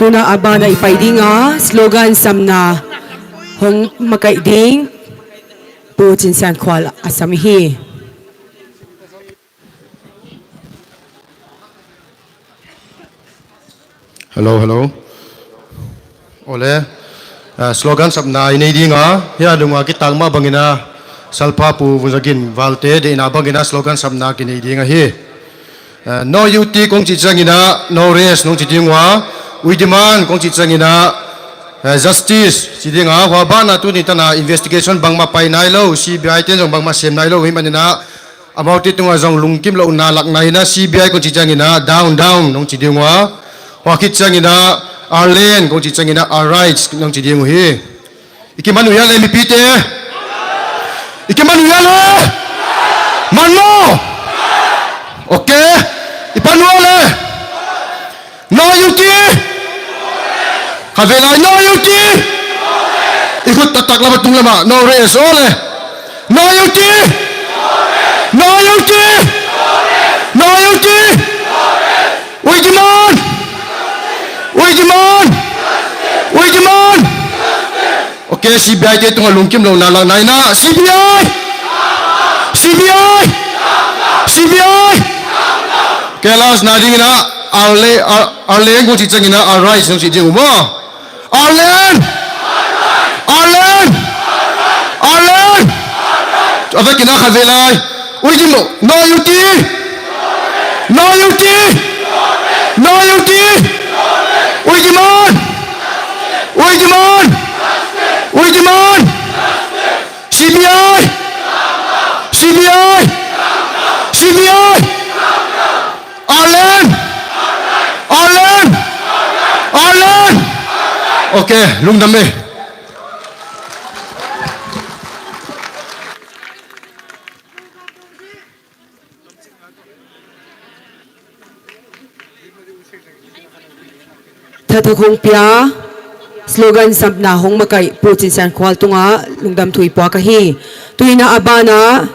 B: Tuna abana ipaidinga slogan samna hong makaiding pu jinsan kwal asamihi.
J: Hello. Ole. Slogan sabna ini dinga ya dunga kitang ma bangina salpa pu Vungzagin Valte de ina bangina slogan sabna kini dinga hi. No UT kong chi changina no race nong chi dingwa we demand kong chi changina justice chi dinga wa bana tu ni tana investigation bangma pai nai lo CBI ten jong bangma sem nai lo hi manina about it tunga jong lungkim lo na lak nai na CBI kong chi changina down nong chi dingwa wa kit changina our land kong chi changina our rights nong chi dingu hi ikimanu ya le mi pite ikimanu ya le manmo okay ipanuole no yuti kavela no yuti ikut tatak lama tung lama no race ole no yuti no yuti no yuti we demand okay CBI te tung lungkim lo na lang nai na CBI Kelas nading na our land kung si na our rights nung si Jing mo our land aba kinakavilay uy mo no yuti uy demand CBI our land okay lungdam me
B: Tatakong pia slogan samna hong makai pu jinsan kwal tunga lungdam thui pwa kahi tuina abana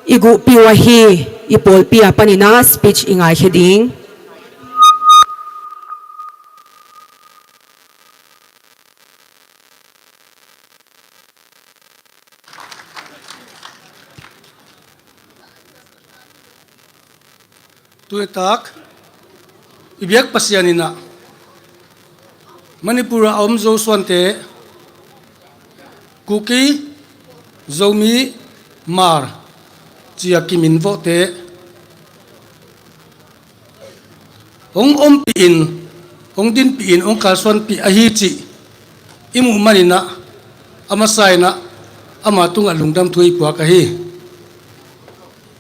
B: igu piwahi ipol pia panina speech ingai heading
K: tuitak ibyak pasyanina Manipura omzo swante kuki Zomi mar chia kimin vote ong piin ong din piin ong kalswan pi ahichi imu manina amasaina ama tunga lungdam thui pwa kahi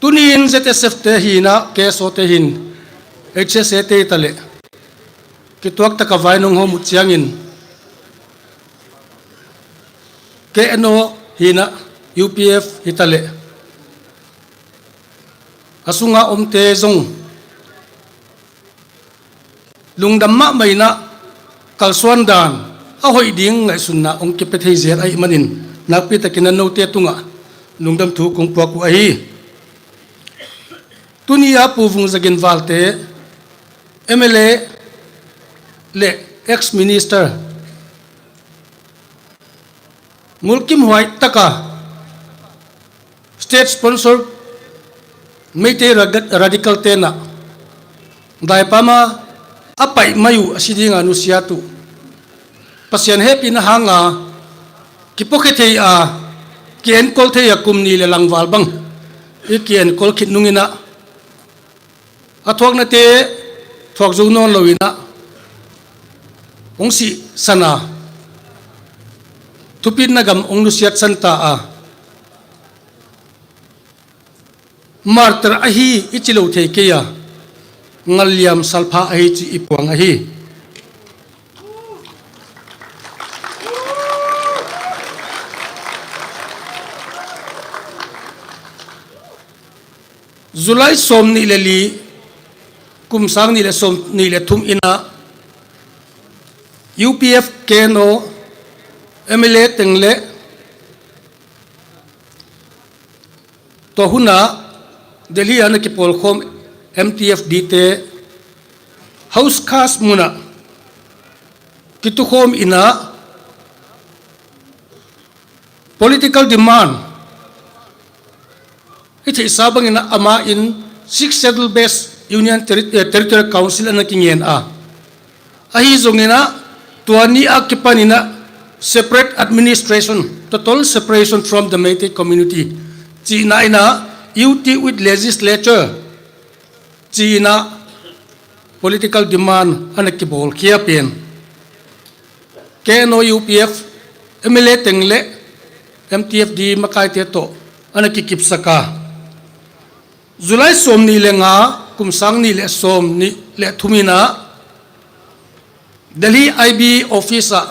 K: tunin ZSF te hina keso te hin HSA te tale kituak takavay nung homo tiangin ke ano hina UPF hitale asunga omte zong lungdamma mayna kalswan dan ahoy ding ngai sunna ong kipethizer ay manin napita kinano te tunga lungdam thu kong puaku ai tunia pu Vungzagin Valte MLA le ex-minister Mulkim White taka state sponsor Meite radical tena dai pama apai mayu asidinga nusiatu pasyan happy na hanga kipokete a kien kol the yakum ni le langwal bang ikien kol khit nungina athok na te thok zu non lowina ong si sana tupin nagam ong lusiat santa a martir ahi ichilo thekeya ngaliam salpha ahi chi ipuang ahi Julai som ni leli kumsang ni le som ni le thum ina UPF keno MLA tengle to huna Delhi ana ki polkhom MTF dite house khas muna kitukhom ina political demand iti isabang ina ama in 6 schedule based union territorial council ana kingen a ahi zongina tuani akipanina separate administration total separation from the Meitei community china ina UT with legislature china political demand ana kibol kia pen keno UPF MLA tengle MTFD makai teto ana kikip saka Julai som ni lenga kumsang ni le som ni le thumina Delhi IB officer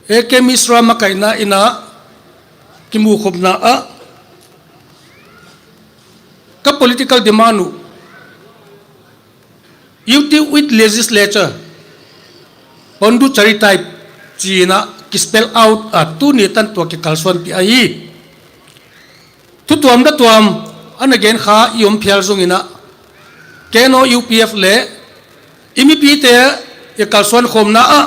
K: AK Misra makaina ina kimukhop na a ka political demand UT with legislature pondu chari type china ki spell out tu ni tan to ki kalson pi ai tu tuam da tuam an again kha yom phial zungina keno UPF le MEP te e kalson khom na a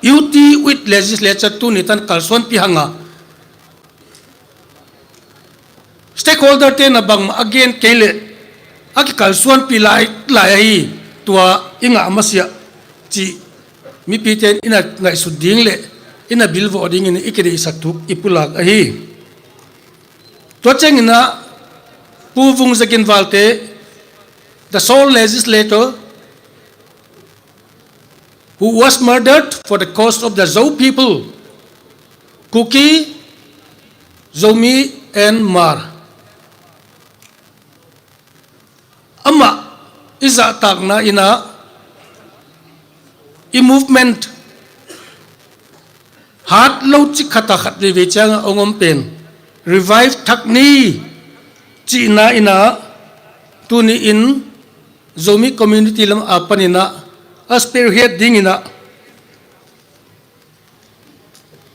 K: UT with legislature tu ni tan kalson pi hanga stakeholder te na bang again kele aki kalson pi lai ai tua inga amasia chi mi piten ina ngai suding le ina bilvo ding in ikiri saktuk ipulak ahi to chengina pu Vungzagin Valte the sole legislator who was murdered for the cause of the Zhou people Kuki Zomi and Mar ama iza tagna ina movement hat lo chi khata khat le chang ongom pen revive thakni china ina tuni in Zomi community lam apanina spearhead ding ina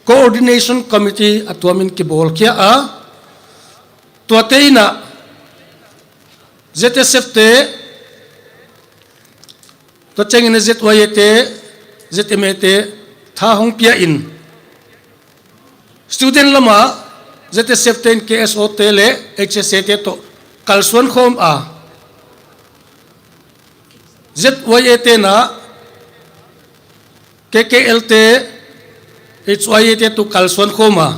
K: coordination committee atwamin kibol kya a tuateina ZSF te to chengina ZYT ZMT tha hong pia in student lama ZSF ten KSO te le HSA te to kalsuan khom a ZYT na KKL te HYT to kalsuan khom a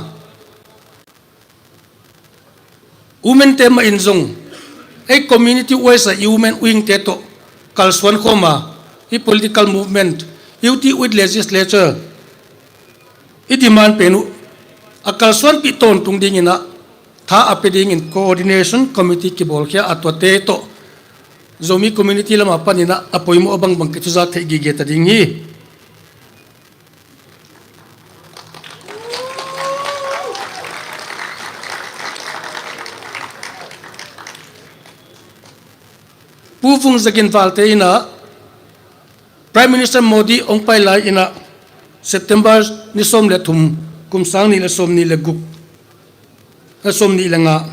K: women te ma injong a community wise a women wing te to kalsuan khom a i political movement UT with legislature i demand penu akalsuan piton tung ding ina tha apeding in coordination committee ki bol kya atwate to Zomi community lama panina apoimo abang bang kituza thai gi ta ding hi pu Vungzagin Valte ina Prime Minister Modi ongpai lai ina September ni som le thum kumsang ni le som ni le gup som ni lenga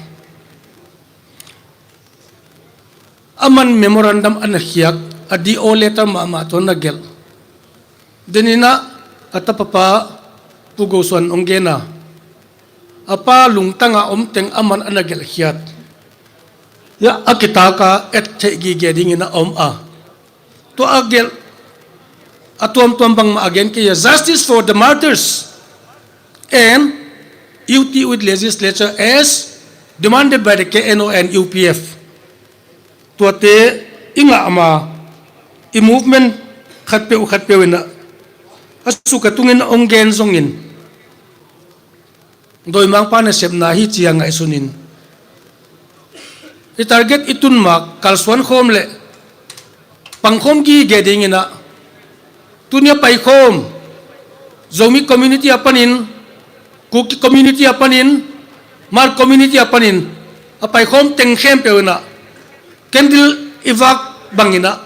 K: aman memorandum an hiak adi o letter ma to nagel denina atapapa pugoson ongena apa lungtanga omteng aman anagel hiat ya akitaka et gi geding ina a to agel atom bang ma again kaya justice for the martyrs and UT with legislature as demanded by the KNO and UPF tuate inga ama i movement khatpe wina asu katungin ongen zongin doi mang pa na sep na hi chiang ai sunin i target itun mak kalswan khom le pangkhom gi geding ina tunia pai khom Zomi community apanin Kuki community apanin Mar community apanin apai khom teng khem peuna kendil ivak bangina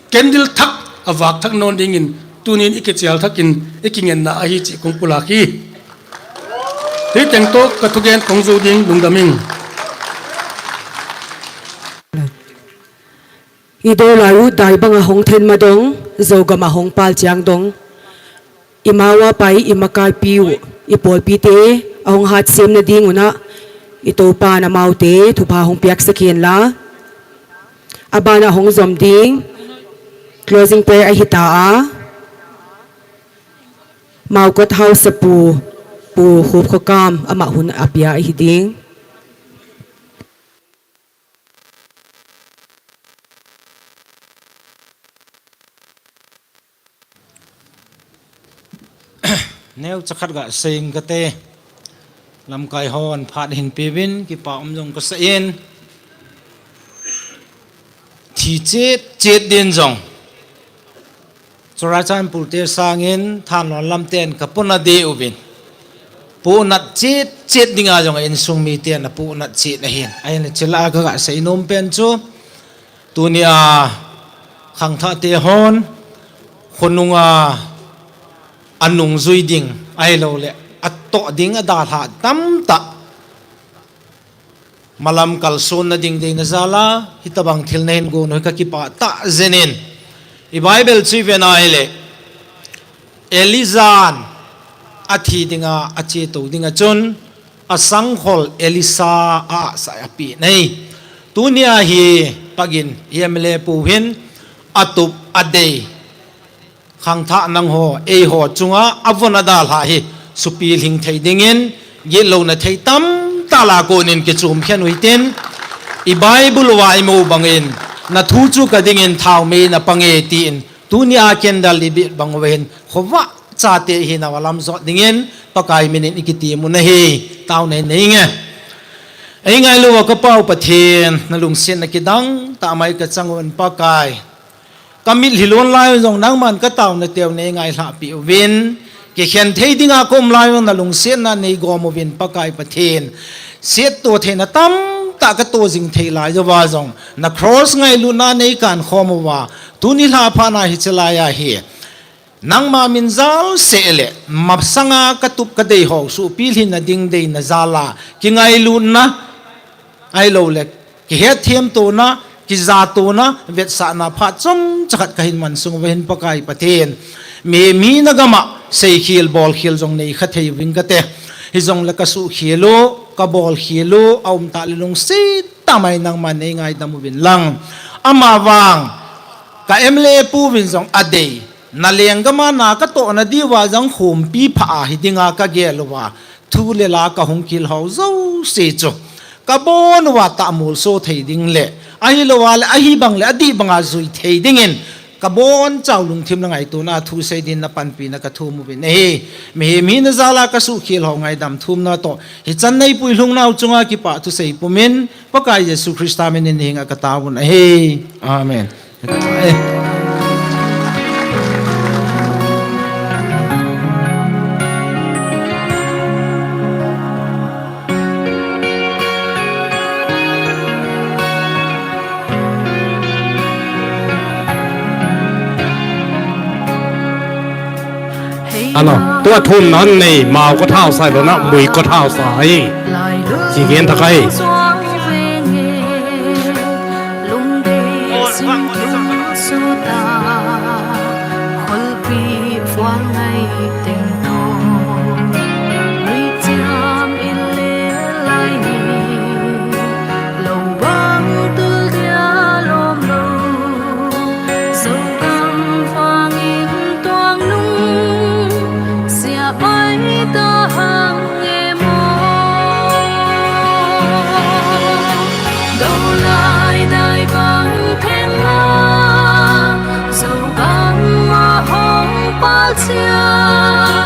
K: kendil thak avak thak non dingin tunin ikechal thakin ikingen na ahi chi kongpulaki hi tengto kathugen kongzu ding lungdaming
B: Ido laru dai banga hong then madong zogama hong pal chiang dong imawa pai imakai piu ipol pite ahong hat sem na ding una ito pa na maute thupa hong piak sakien la abana hong zom ding closing prayer ay hitaa maukot house sa pu khup khokam ama hun apya ay hiding
L: nếu chắc khát gạ sinh cái tê làm cái hòn phát hình pivin cái bảo dùng cái sợi thì chết điên rong cho ra chan pulte sangin than lo lam ten ka puna de ubin pu nat chết dinga rong in sung mi ten na pu nat chết na hin ai na chela ka ga sei nom pen chu tunia khang tha te hon khonunga anung zui ding ai lo le atto ding ada tha tam ta malam kalson na ding ding na zala hitabang thil nen go no ka ki pa ta zenin i bible chi ve na ile elizan athi dinga ache to dinga chon asang khol elisa a sa api nei tunia hi pagin yemle pu hin atup ade khang tha nang ho e ho chunga avona dal ha hi supil hing thei dingin ye lo na thei tam tala ko nin ke chum khian uiten i bible wa mo bangin na thu chu ka dingin thau me na pange tin tunia kendal li bang wen khowa cha te hi na walam zo dingin pakai minin ikiti mu na hi tau nei nei nge ai ngai lu ka pau pathen na lung sen na kidang ta mai ka changwan pakai kamil hilon lai jong nang man ka taw na tew ne ngai hla pi win ke khen thei dinga kom lai na lung sen na nei go mo win pakai pathen set to the na tam ta ka to jing thei lai jawa jong na cross ngai lu na nei kan khom wa tu ni hla pha na hi chala ya hi nang ma min zal se le map sanga ka tup ka dei ho su pi hin na ding dei na zala ki ngai lu na ai lo le ki he thiam to na ki za to na vet sa na pha chom chakat ka hin man sung wen pakai pathen me mi na gama sei khil bol khil jong nei kha thei wing ka te hi jong la ka su khilo ka bol khilo aum ta lung si tamai nang man nei ngai damu win lang ama wang ka emle pu win jong ade na leng gama na ka to na diwa jang khum pi pha hi dinga ka gelwa thu le la ka hong kil hau zo se cho ka bon wa ta mul so thei ding le ahi lo wal ahi bang le adi banga zui thei dingin ka bon chaw lung thim na ngai tu na thu sei din na pan pi na ka thu mu bin he me mi na zala ka su khil ho ngai dam thum na to hi chan nei pui lung nau chunga ki pa tu sei pumin pakai yesu krista men ni hinga ka tawun he amen
M: ano tua thun nan nei mau có thao sai rồi nó mùi có thao sai chỉ kiến thật hay
N: Hãy subscribe cho kênh Ghiền Mì Gõ để không bỏ lỡ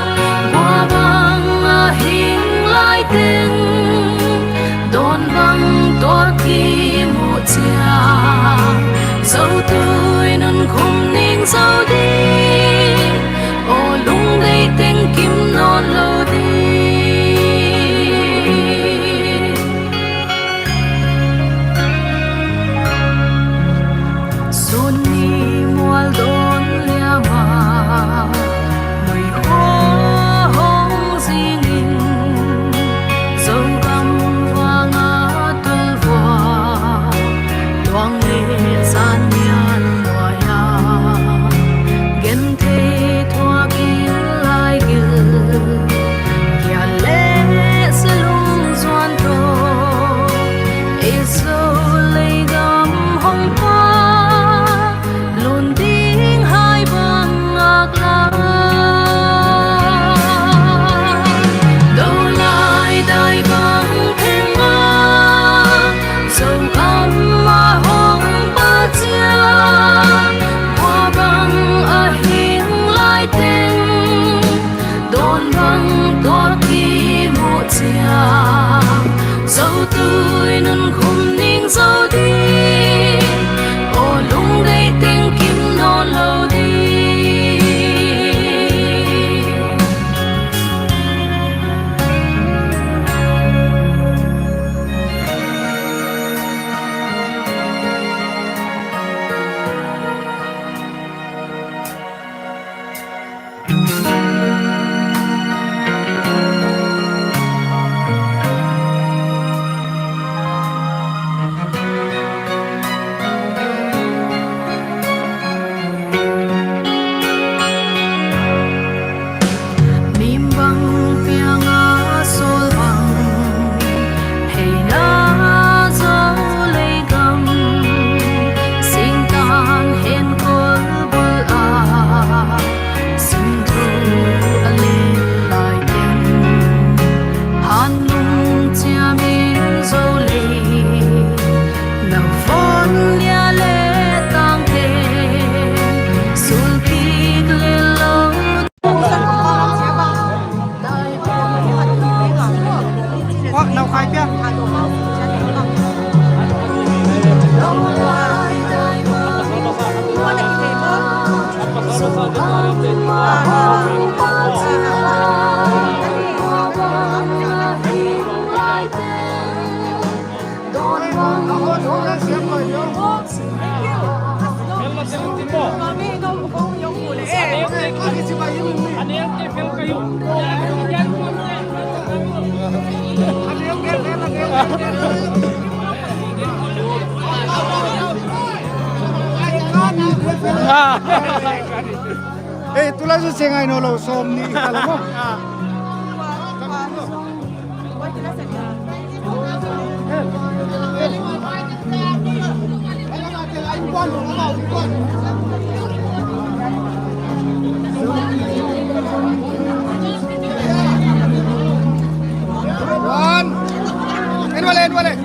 D: tôi nun khum ning dâu đi ô lung gây tiếng kim nó lâu đi
N: Eh, tulah su sengai no lo Zomi kalau mo. One, ini balik.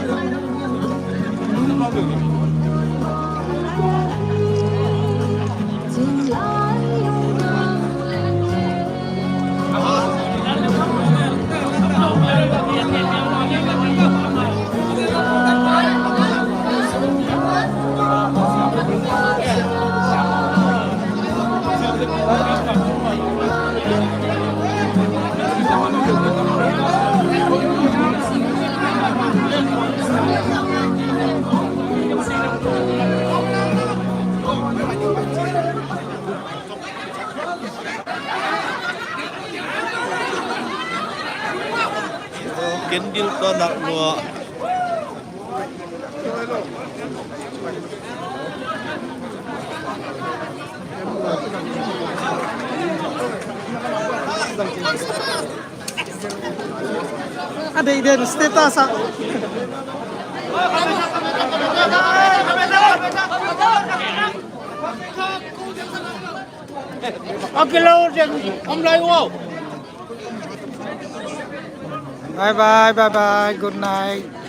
O: Kendil to nak lua.
N: Ada ide status ah. Okay, lo ông đây wow. Bye bye. Good night.